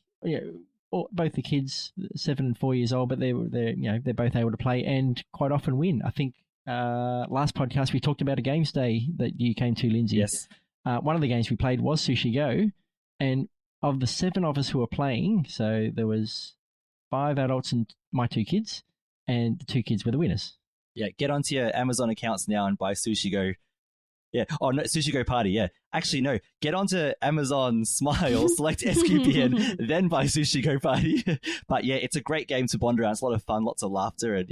Speaker 3: both the kids, 7 and 4 years old, but they're both able to play and quite often win. I think last podcast we talked about a games day that you came to, Lindsay.
Speaker 2: Yes.
Speaker 3: One of the games we played was Sushi Go, and of the 7 of us who were playing, so there was 5 adults and my 2 kids, and the 2 kids were the winners.
Speaker 2: Yeah, get onto your Amazon accounts now and buy Sushi Go. Yeah. Oh, no, Sushi Go Party. Yeah. Actually, no. Get onto Amazon Smile, select SQPN, then buy Sushi Go Party. But yeah, it's a great game to bond around. It's a lot of fun, lots of laughter, and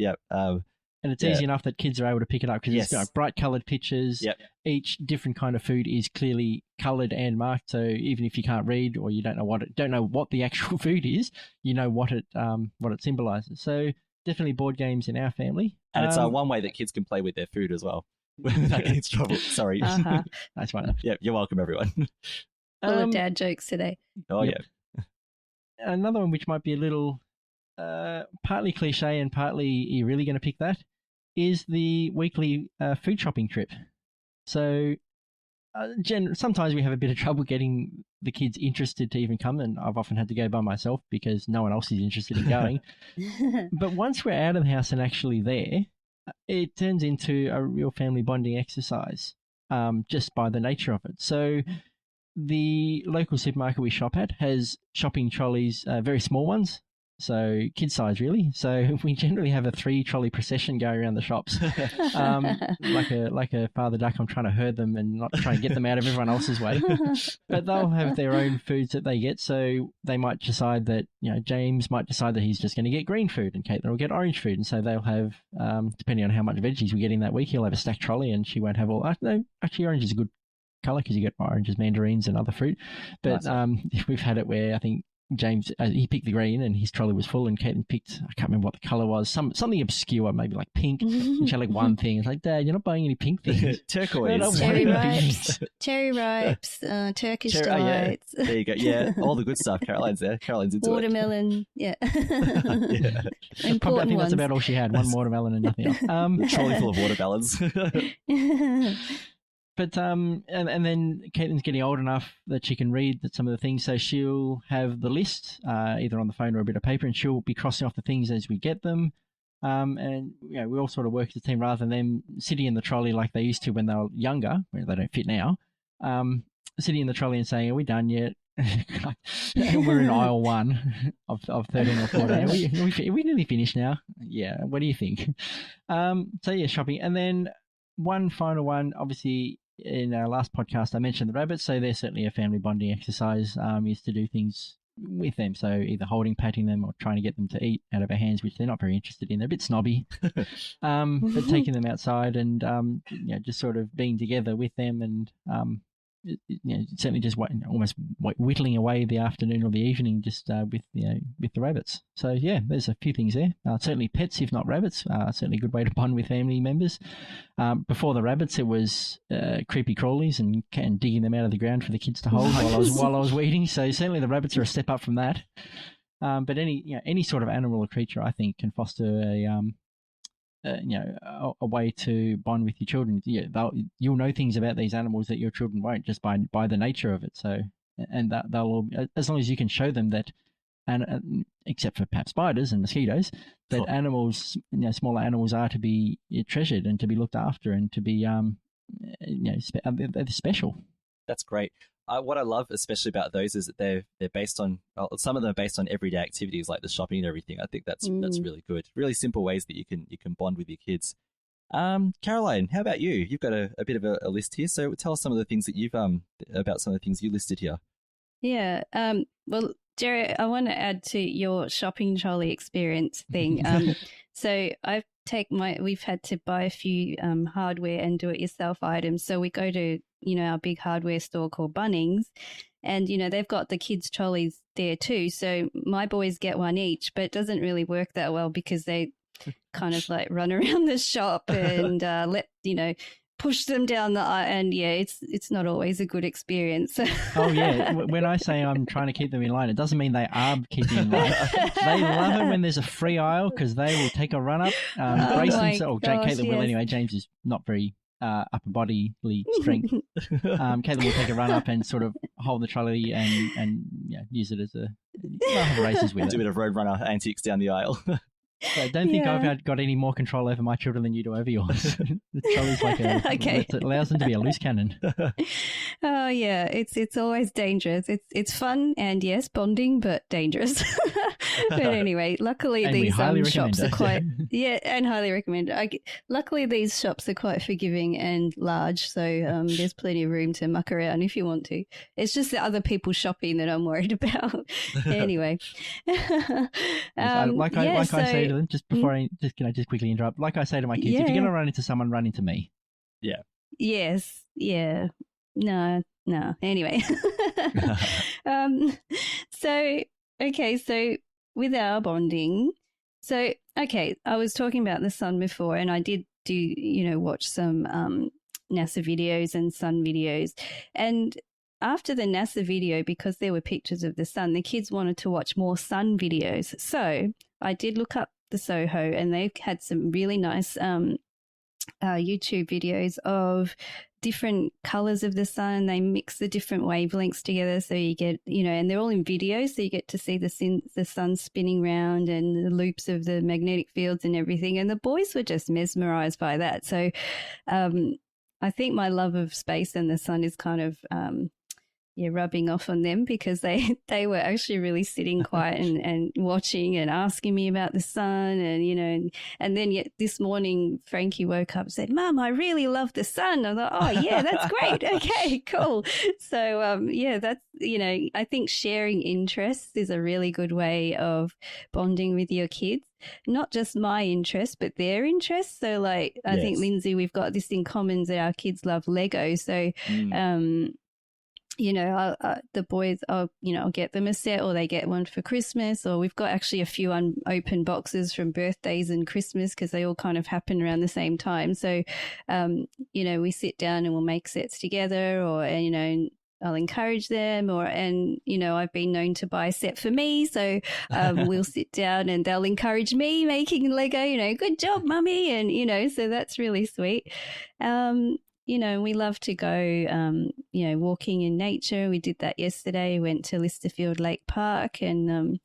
Speaker 3: and it's easy enough that kids are able to pick it up because
Speaker 2: Yes.
Speaker 3: it's got bright coloured pictures.
Speaker 2: Yep.
Speaker 3: Each different kind of food is clearly coloured and marked. So even if you can't read or you don't know what the actual food is, you know what it symbolises. So definitely board games in our family.
Speaker 2: And it's one way that kids can play with their food as well without getting in trouble. Sorry.
Speaker 3: Nice one.
Speaker 2: Yeah, you're welcome, everyone.
Speaker 4: Full of dad jokes today.
Speaker 2: Oh, yeah.
Speaker 3: Another one which might be a little partly cliche and partly you're really going to pick that is the weekly food shopping trip. So sometimes we have a bit of trouble getting the kids interested to even come, and I've often had to go by myself because no one else is interested in going. But once we're out of the house and actually there, it turns into a real family bonding exercise, just by the nature of it. So the local supermarket we shop at has shopping trolleys, very small ones, so kid size really. So we generally have a 3-trolley procession going around the shops, like a father duck. I'm trying to herd them and not trying to get them out of everyone else's way. But they'll have their own foods that they get. So they might decide that, James might decide that he's just going to get green food, and Caitlin will get orange food. And so they'll have, depending on how much veggies we get in that week, he'll have a stacked trolley, and she won't have all. No, actually, orange is a good colour because you get oranges, mandarins, and other fruit. But we've had it where I think James, he picked the green and his trolley was full, and Caitlin picked, I can't remember what the colour was, something obscure, maybe like pink. And she had like one thing. It's like, Dad, you're not buying any pink things.
Speaker 2: Turquoise.
Speaker 4: Cherry ripes, Turkish delights.
Speaker 2: Yeah. There you go. Yeah, all the good stuff. Caroline's there. Caroline's into
Speaker 4: watermelon.
Speaker 2: it.
Speaker 4: Yeah.
Speaker 3: I think that's about all she had. One watermelon and nothing else.
Speaker 2: Trolley full of watermelons.
Speaker 3: But and then Caitlin's getting old enough that she can read some of the things, so she'll have the list either on the phone or a bit of paper, and she'll be crossing off the things as we get them. And we all sort of work as a team rather than them sitting in the trolley like they used to when they were younger, where they don't fit now. Sitting in the trolley and saying, "Are we done yet?" And we're in aisle 1 of 13 or 14. Are we nearly finished now? Yeah. What do you think? So yeah, shopping, and then one final one, obviously. In our last podcast, I mentioned the rabbits, so they're certainly a family bonding exercise. Is to do things with them, so either holding, patting them, or trying to get them to eat out of our hands, which they're not very interested in. They're a bit snobby, but taking them outside and just sort of being together with them, and certainly just almost whittling away the afternoon or the evening just with the rabbits. So yeah, there's a few things there. Certainly pets, if not rabbits, certainly a good way to bond with family members. Before the rabbits, it was creepy crawlies and digging them out of the ground for the kids to hold while I was weeding. So certainly the rabbits are a step up from that. But any sort of animal or creature, I think, can foster a way to bond with your children. You'll know things about these animals that your children won't, just by the nature of it. So, and that they'll all, as long as you can show them that, and except for perhaps spiders and mosquitoes, that animals, smaller animals, are to be treasured and to be looked after and to be, they're special.
Speaker 2: That's great. What I love especially about those is that they're based on, some of them are based on everyday activities like the shopping and everything. I think that's really good. Really simple ways that you can bond with your kids. Caroline, how about you? You've got a bit of a list here, so tell us some of the things that you've about some of the things you listed here.
Speaker 4: Yeah. Well, Jerry, I want to add to your shopping trolley experience thing. So we've had to buy a few hardware and do-it-yourself items. So we go to our big hardware store called Bunnings, and they've got the kids' trolleys there too. So my boys get one each, but it doesn't really work that well because they kind of like run around the shop and push them down the aisle, and it's not always a good experience.
Speaker 3: Oh yeah, when I say I'm trying to keep them in line, it doesn't mean they are keeping in line. They love it when there's a free aisle because they will take a run up, brace themselves. Caitlin will anyway. James is not very upper bodily strength. Caitlin will take a run up and sort of hold the trolley and use it as have races with it.
Speaker 2: Do a bit of road runner antics down the aisle.
Speaker 3: So I don't think I've got any more control over my children than you do over yours. The trolley's like it allows them to be a loose cannon.
Speaker 4: Oh yeah, it's always dangerous. It's fun and yes, bonding, but dangerous. But anyway, luckily these shops are quite and highly recommend it. Luckily these shops are quite forgiving and large, so there's plenty of room to muck around if you want to. It's just the other people shopping that I'm worried about. Anyway,
Speaker 3: I say to them, just before can I just quickly interrupt? Like I say to my kids, if you're going to run into someone, run into me.
Speaker 2: Yeah.
Speaker 4: Yes. Yeah. No. Anyway. So with our bonding, I was talking about the sun before, and I did do, watch some NASA videos and sun videos. And after the NASA video, because there were pictures of the sun, the kids wanted to watch more sun videos. So I did look up the Soho, and they had some really nice YouTube videos of different colors of the sun. They mix the different wavelengths together, so you get, and they're all in video, so you get to see the sun spinning round and the loops of the magnetic fields and everything. And the boys were just mesmerized by that. So I think my love of space and the sun is kind of rubbing off on them, because they were actually really sitting quiet and watching and asking me about the sun, and and then yet this morning Frankie woke up and said, "Mum, I really love the sun." I thought, "Oh yeah, that's great. Okay, cool." So that's I think sharing interests is a really good way of bonding with your kids. Not just my interests, but their interests. So I think, Lindsay, we've got this in common, that our kids love Lego. So the boys, I'll get them a set, or they get one for Christmas, or we've got actually a few unopened boxes from birthdays and Christmas, because they all kind of happen around the same time. So, we sit down and we'll make sets together, or, I'll encourage them, I've been known to buy a set for me. So we'll sit down and they'll encourage me making Lego, good job, Mummy. And, so that's really sweet. We love to go, walking in nature. We did that yesterday. Went to Listerfield Lake Park and,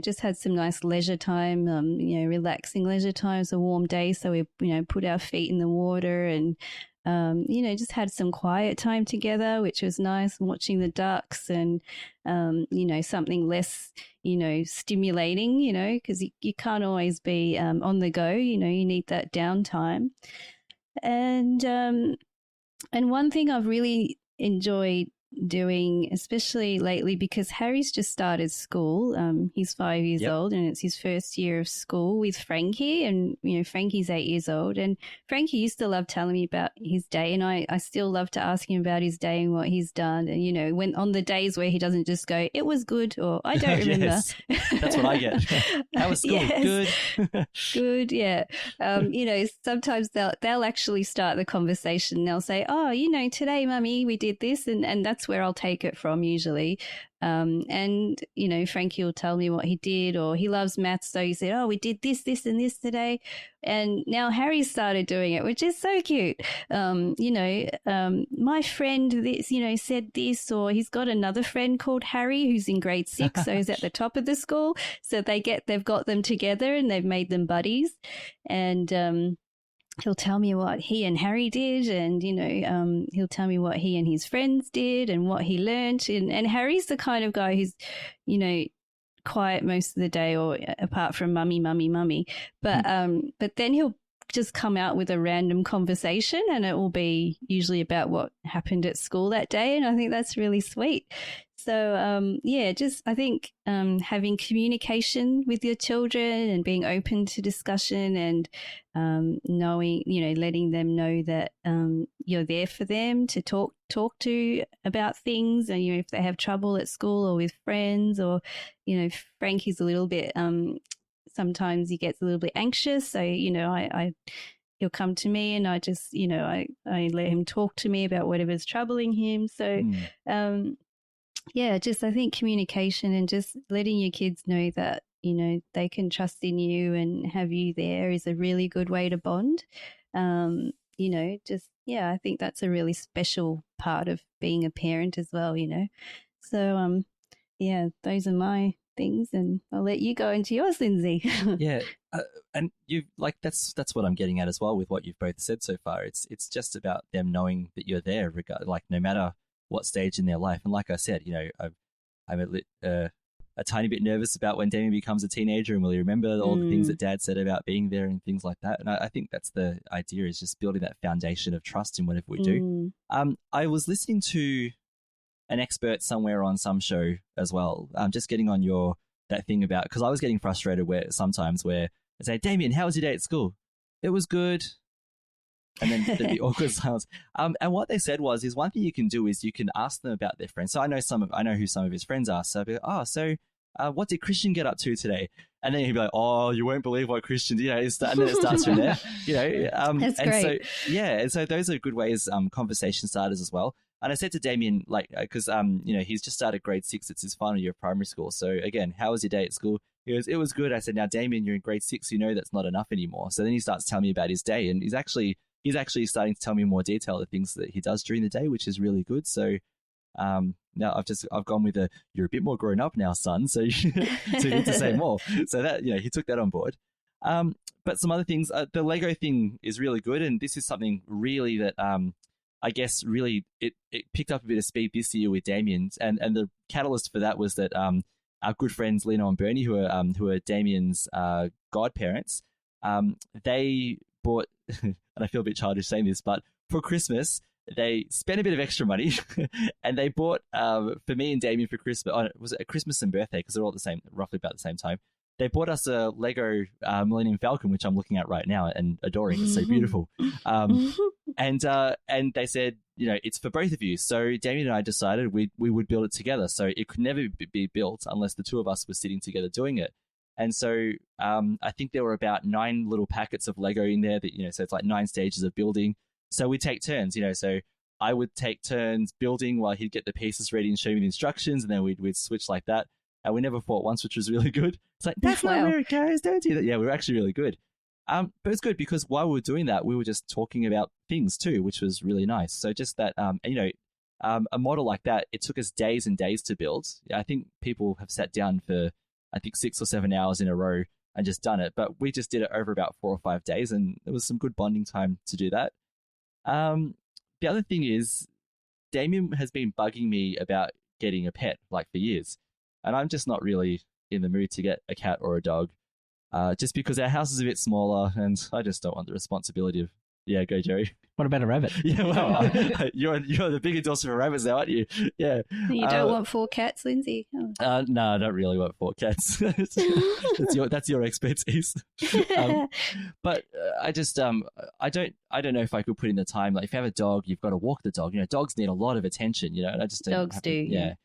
Speaker 4: just had some nice leisure time, relaxing leisure time. It's a warm day, so we, put our feet in the water and, just had some quiet time together, which was nice, watching the ducks and, something less, stimulating, because you can't always be on the go, you need that downtime. And one thing I've really enjoyed doing, especially lately, because Harry's just started school. He's 5 years old, and it's his first year of school with Frankie. And, Frankie's 8 years old. And Frankie used to love telling me about his day, and I still love to ask him about his day and what he's done. And, when on the days where he doesn't just go, "It was good," or "I don't remember."
Speaker 2: Yes, that's what I get. How was school? Good.
Speaker 4: Good, yeah. Sometimes they'll actually start the conversation. They'll say, "Oh, today, Mummy, we did this," and that's where I'll take it from usually. Frankie will tell me what he did, or he loves maths, so he said, "Oh, we did this, this, and this today." And now Harry's started doing it, which is so cute. My friend this, said this, or he's got another friend called Harry who's in grade 6, so he's at the top of the school. So they've got them together and they've made them buddies. And he'll tell me what he and Harry did, and, he'll tell me what he and his friends did and what he learnt. And Harry's the kind of guy who's, quiet most of the day, or apart from mummy. But then he'll just come out with a random conversation, and it will be usually about what happened at school that day. And I think that's really sweet. So, I think having communication with your children and being open to discussion and knowing, letting them know that you're there for them to talk to about things. And, if they have trouble at school or with friends, or, Frankie's a little bit, sometimes he gets a little bit anxious. So, he'll come to me, and I just, I let him talk to me about whatever's troubling him. So, I think communication and just letting your kids know that, they can trust in you and have you there is a really good way to bond. I think that's a really special part of being a parent as well, So, those are my things, and I'll let you go into yours, Lindsay.
Speaker 2: And you that's what I'm getting at as well with what you've both said so far. It's just about them knowing that you're there, no matter what stage in their life. And like I said, I'm a tiny bit nervous about when Damien becomes a teenager, and will he remember all the things that Dad said about being there and things like that. And I think that's the idea, is just building that foundation of trust in whatever we do. I was listening to an expert somewhere on some show as well, just getting on that thing about, because I was getting frustrated sometimes where I say, "Damien, how was your day at school?" "It was good." And then there'd be awkward silence. And what they said is one thing you can do is you can ask them about their friends. So I know who some of his friends are. So I'd be like, what did Christian get up to today? And then he'd be like, "Oh, you won't believe what Christian did." And then it starts from there.
Speaker 4: That's great.
Speaker 2: And so those are good ways, conversation starters as well. And I said to Damien, because he's just started grade 6. It's his final year of primary school. So again, how was your day at school? He goes, "It was good." I said, "Now, Damien, you're in grade 6. That's not enough anymore." So then he starts telling me about his day, and he's actually he's actually starting to tell me more detail of the things that he does during the day, which is really good. So now I've gone with you're a bit more grown up now, son, so you need to say more. So that, he took that on board. But some other things, the Lego thing is really good, and this is something really that I guess really it picked up a bit of speed this year with Damien's, and the catalyst for that was that our good friends Lino and Bernie, who are Damien's godparents, they bought, and I feel a bit childish saying this, but for Christmas they spent a bit of extra money and they bought for me and Damien for Christmas. Was it a Christmas and birthday? Because they're all roughly about the same time. They bought us a Lego Millennium Falcon, which I'm looking at right now and adoring. It's so beautiful. And they said, it's for both of you. So Damien and I decided we would build it together. So it could never be built unless the two of us were sitting together doing it. And so I think there were about 9 little packets of Lego in there that, so it's like 9 stages of building. So we take turns, so I would take turns building while he'd get the pieces ready and show me the instructions. And then we'd switch like that. And we never fought once, which was really good. It's like, that's not where it goes. Don't do that. Yeah, we were actually really good. But it's good because while we were doing that, we were just talking about things too, which was really nice. So just that, a model like that, it took us days and days to build. I think people have sat down for, 6 or 7 hours in a row and just done it. But we just did it over about 4 or 5 days, and it was some good bonding time to do that. The other thing is, Damien has been bugging me about getting a pet, like for years. And I'm just not really in the mood to get a cat or a dog, just because our house is a bit smaller and I just don't want the responsibility of... Yeah, go, Jerry.
Speaker 3: What about a rabbit?
Speaker 2: Yeah, well, you're the big endorser for rabbits now, aren't you? Yeah.
Speaker 4: You don't want 4 cats, Lindsay? Oh.
Speaker 2: No, I don't really want 4 cats. That's your expertise. But I just I don't know if I could put in the time. Like if you have a dog, you've got to walk the dog. Dogs need a lot of attention. And I just don't
Speaker 4: dogs do.
Speaker 2: Yeah.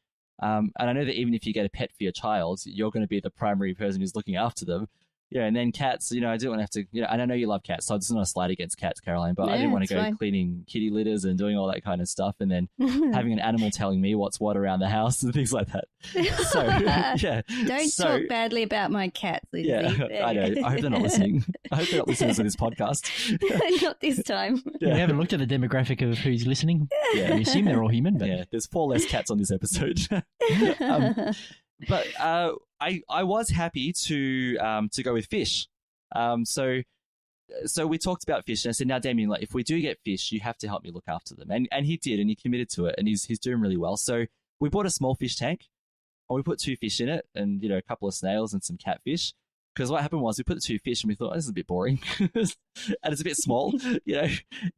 Speaker 2: And I know that even if you get a pet for your child, you're going to be the primary person who's looking after them. Yeah, and then cats, I didn't want to have to, and I know you love cats, so it's not a slight against cats, Caroline, but I didn't want to go cleaning kitty litters and doing all that kind of stuff and then having an animal telling me what's what around the house and things like that. So, yeah.
Speaker 4: Don't talk badly about my cats, Lindsay.
Speaker 2: Yeah, I know. I hope they're not listening. I hope they're not listeners of this podcast.
Speaker 4: Not this time.
Speaker 3: Yeah. We haven't looked at the demographic of who's listening. Yeah. We assume they're all human. But...
Speaker 2: Yeah, there's 4 less cats on this episode. But I was happy to go with fish. So we talked about fish, and I said, now, Damien, like if we do get fish, you have to help me look after them. And he did, and he committed to it, and he's doing really well. So we bought a small fish tank, and we put 2 fish in it, and a couple of snails and some catfish. Because what happened was we put the 2 fish, and we thought, this is a bit boring, and it's a bit small,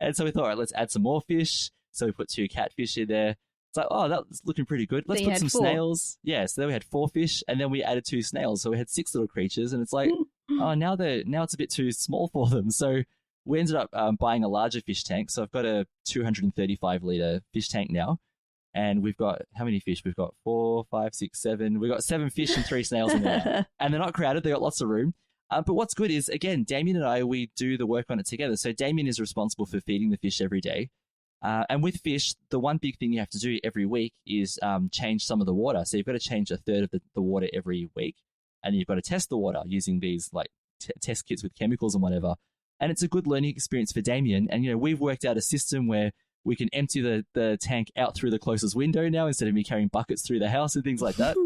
Speaker 2: And so we thought, all right, let's add some more fish. So we put 2 catfish in there. It's like, oh, that's looking pretty good. Let's put some snails. Yeah, so then we had 4 fish, and then we added 2 snails. So we had 6 little creatures, and it's like, oh, now it's a bit too small for them. So we ended up buying a larger fish tank. So I've got a 235-liter fish tank now, and we've got, how many fish? We've got 4, 5, 6, 7. We've got 7 fish and 3 snails in there. And they're not crowded. They've got lots of room. But what's good is, again, Damien and I, we do the work on it together. So Damien is responsible for feeding the fish every day. And with fish, the one big thing you have to do every week is change some of the water. So you've got to change a third of the water every week. And you've got to test the water using these like test kits with chemicals and whatever. And it's a good learning experience for Damien. And, we've worked out a system where we can empty the tank out through the closest window now instead of me carrying buckets through the house and things like that.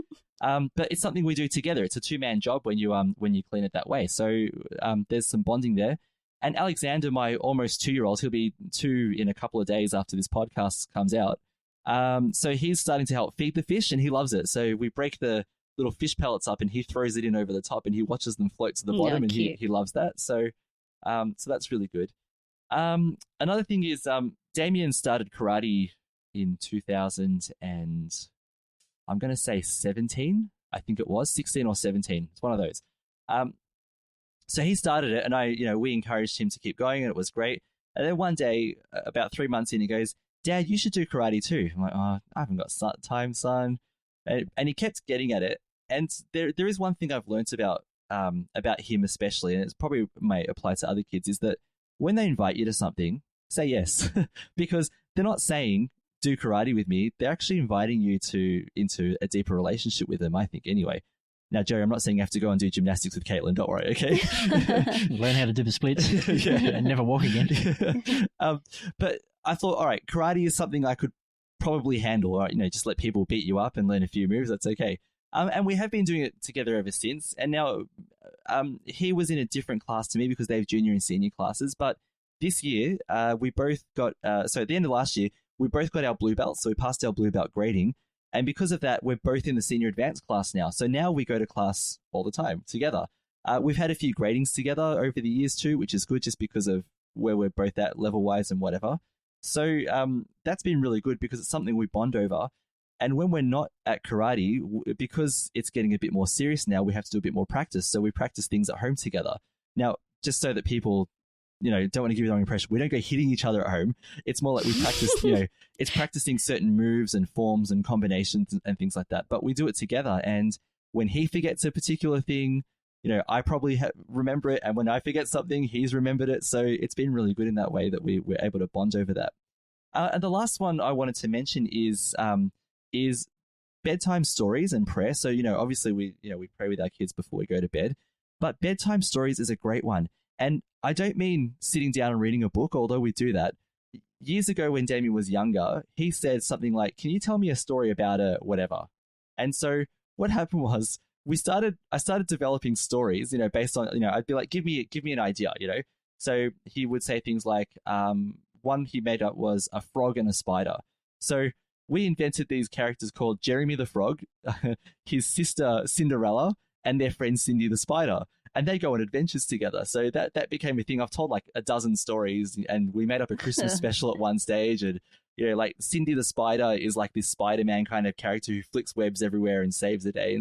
Speaker 2: But it's something we do together. It's a 2-man job when you clean it that way. So there's some bonding there. And Alexander, my almost 2-year-old, he'll be 2 in a couple of days after this podcast comes out. So he's starting to help feed the fish, and he loves it. So we break the little fish pellets up, and he throws it in over the top, and he watches them float to the bottom, and he loves that. So that's really good. Another thing is Damien started karate in 2000 and I'm going to say 17. I think it was 16 or 17. It's one of those. So he started it, and we encouraged him to keep going, and it was great. And then one day, about 3 months in, he goes, "Dad, you should do karate too." I'm like, "Oh, I haven't got time, son." And he kept getting at it. And there is one thing I've learnt about him especially, and it's probably may apply to other kids, is that when they invite you to something, say yes, because they're not saying do karate with me. They're actually inviting you into a deeper relationship with them, I think, anyway. Now, Jerry, I'm not saying you have to go and do gymnastics with Caitlin. Don't worry, okay?
Speaker 3: Learn how to do the splits and never walk again.
Speaker 2: But I thought, all right, karate is something I could probably handle. Right? Just let people beat you up and learn a few moves. That's okay. And we have been doing it together ever since. And now he was in a different class to me because they have junior and senior classes. But this year, we both got, so at the end of last year, we both got our blue belts. So we passed our blue belt grading. And because of that, we're both in the senior advanced class now. So now we go to class all the time together. We've had a few gradings together over the years too, which is good just because of where we're both at level-wise and whatever. So that's been really good because it's something we bond over. And when we're not at karate, because it's getting a bit more serious now, we have to do a bit more practice. So we practice things at home together. Now, just so that people don't want to give you the wrong impression. We don't go hitting each other at home. It's more like we practice, it's practicing certain moves and forms and combinations and things like that. But we do it together. And when he forgets a particular thing, I probably remember it. And when I forget something, he's remembered it. So it's been really good in that way that we're able to bond over that. And the last one I wanted to mention is bedtime stories and prayer. So, obviously we pray with our kids before we go to bed. But bedtime stories is a great one. And I don't mean sitting down and reading a book, although we do that. Years ago when Damien was younger, he said something like, can you tell me a story about a whatever? And so what happened was I started developing stories, based on, I'd be like, give me an idea, So he would say things like, one he made up was a frog and a spider. So we invented these characters called Jeremy the Frog, his sister Cinderella, and their friend Cindy the Spider. And they go on adventures together. So that became a thing. I've told like a dozen stories, and we made up a Christmas special at one stage. And, like Cindy the Spider is like this Spider-Man kind of character who flicks webs everywhere and saves the day.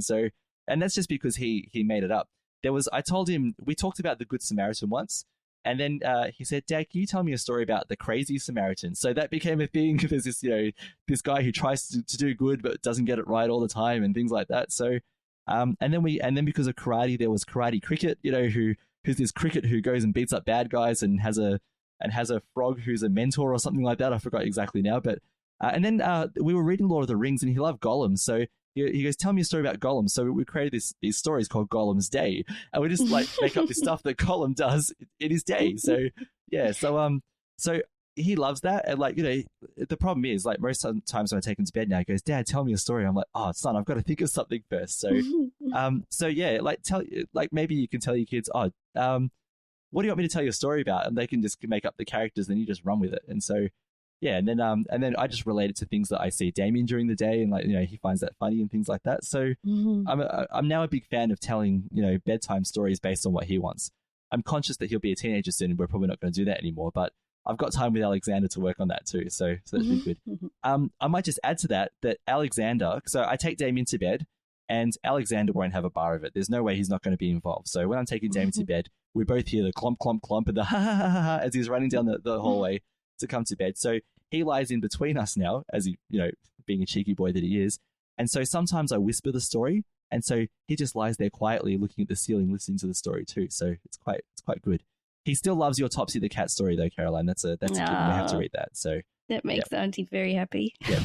Speaker 2: And that's just because he made it up. I told him, we talked about the Good Samaritan once. And then he said, Dad, can you tell me a story about the Crazy Samaritan? So that became a thing. There's this, this guy who tries to do good, but doesn't get it right all the time and things like that. So, and then because of karate, there was karate cricket, who's this cricket who goes and beats up bad guys and has a frog who's a mentor or something like that. I forgot exactly now, but, and then we were reading Lord of the Rings and he loved Gollum. So he goes, tell me a story about Gollum. So we created these stories called Gollum's Day, and we just like make up this stuff that Gollum does in his day. So yeah, so he loves that. And the problem is like most times when I take him to bed now, he goes, Dad, tell me a story. I'm like, oh son, I've got to think of something first. So so yeah, maybe you can tell your kids, what do you want me to tell you a story about? And they can just make up the characters, and you just run with it. And so yeah, and then I just relate it to things that I see Damien during the day, and he finds that funny and things like that. So I'm now a big fan of telling bedtime stories based on what he wants. I'm conscious that he'll be a teenager soon, and we're probably not going to do that anymore. But I've got time with Alexander to work on that too, so that's been good. I might just add to that Alexander. So I take Damien to bed, and Alexander won't have a bar of it. There's no way he's not going to be involved. So when I'm taking Damien to bed, we both hear the clomp, clomp, clomp, and the ha ha ha ha ha as he's running down the hallway to come to bed. So he lies in between us now, as he, being a cheeky boy that he is. And so sometimes I whisper the story, and so he just lies there quietly looking at the ceiling, listening to the story too. So it's quite good. He still loves your Topsy the Cat story though, Caroline. That's a good one. We have to read that. So
Speaker 4: that makes Auntie very happy.
Speaker 2: Yeah.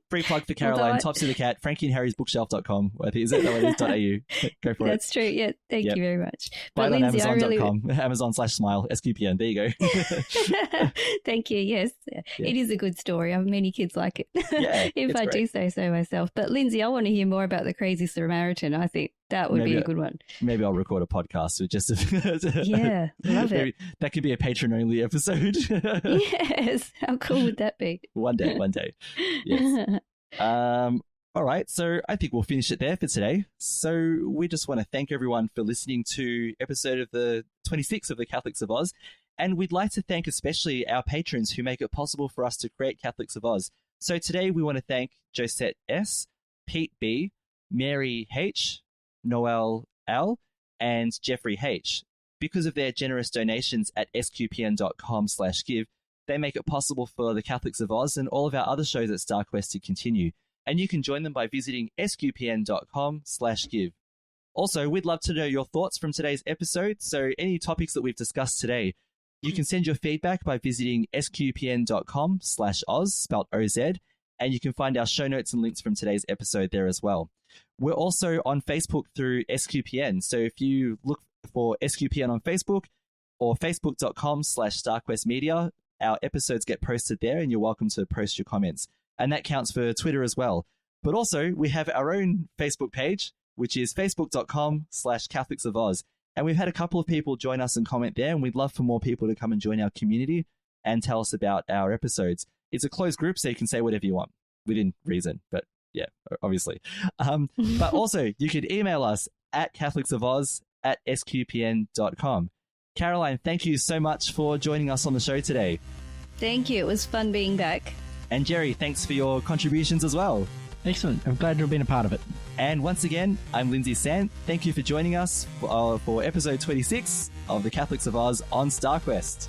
Speaker 2: Free plug for Caroline, Topsy the Cat, frankieandharrysbookshelf.com. I think is it? .au. Go for it.
Speaker 4: That's true. Yeah. Thank you very much.
Speaker 2: Buy it on Amazon.com. Amazon/smile. SQPN. There you go.
Speaker 4: Thank you. Yes. Yeah. It is a good story. I have many kids like it.
Speaker 2: Yeah,
Speaker 4: if I do say so myself. But Lindsay, I want to hear more about the Crazy Samaritan. I think that would be a good one.
Speaker 2: Maybe I'll record a podcast with just
Speaker 4: yeah, love it.
Speaker 2: That could be a patron-only episode.
Speaker 4: Yes. How cool would that be?
Speaker 2: One day. Yes. All right, so I think we'll finish it there for today. So we just want to thank everyone for listening to episode of the 26th of the Catholics of Oz. And we'd like to thank especially our patrons who make it possible for us to create Catholics of Oz. So today we want to thank Josette S., Pete B., Mary H., Noel L., and Jeffrey H. Because of their generous donations at sqpn.com/give, they make it possible for the Catholics of Oz and all of our other shows at StarQuest to continue. And you can join them by visiting sqpn.com/give. Also, we'd love to know your thoughts from today's episode. So any topics that we've discussed today, you can send your feedback by visiting sqpn.com/Oz, spelled OZ, and you can find our show notes and links from today's episode there as well. We're also on Facebook through SQPN. So if you look for SQPN on Facebook or facebook.com/StarQuestMedia, our episodes get posted there, and you're welcome to post your comments. And that counts for Twitter as well. But also, we have our own Facebook page, which is facebook.com/Catholics of Oz. And we've had a couple of people join us and comment there, and we'd love for more people to come and join our community and tell us about our episodes. It's a closed group, so you can say whatever you want within reason, but yeah, obviously. But also, you could email us at catholicsofoz@sqpn.com. Caroline, thank you so much for joining us on the show today.
Speaker 4: Thank you. It was fun being back.
Speaker 2: And Jerry, thanks for your contributions as well.
Speaker 3: Excellent. I'm glad to have been a part of it.
Speaker 2: And once again, I'm Lindsay Sand. Thank you for joining us for episode 26 of the Catholics of Oz on StarQuest.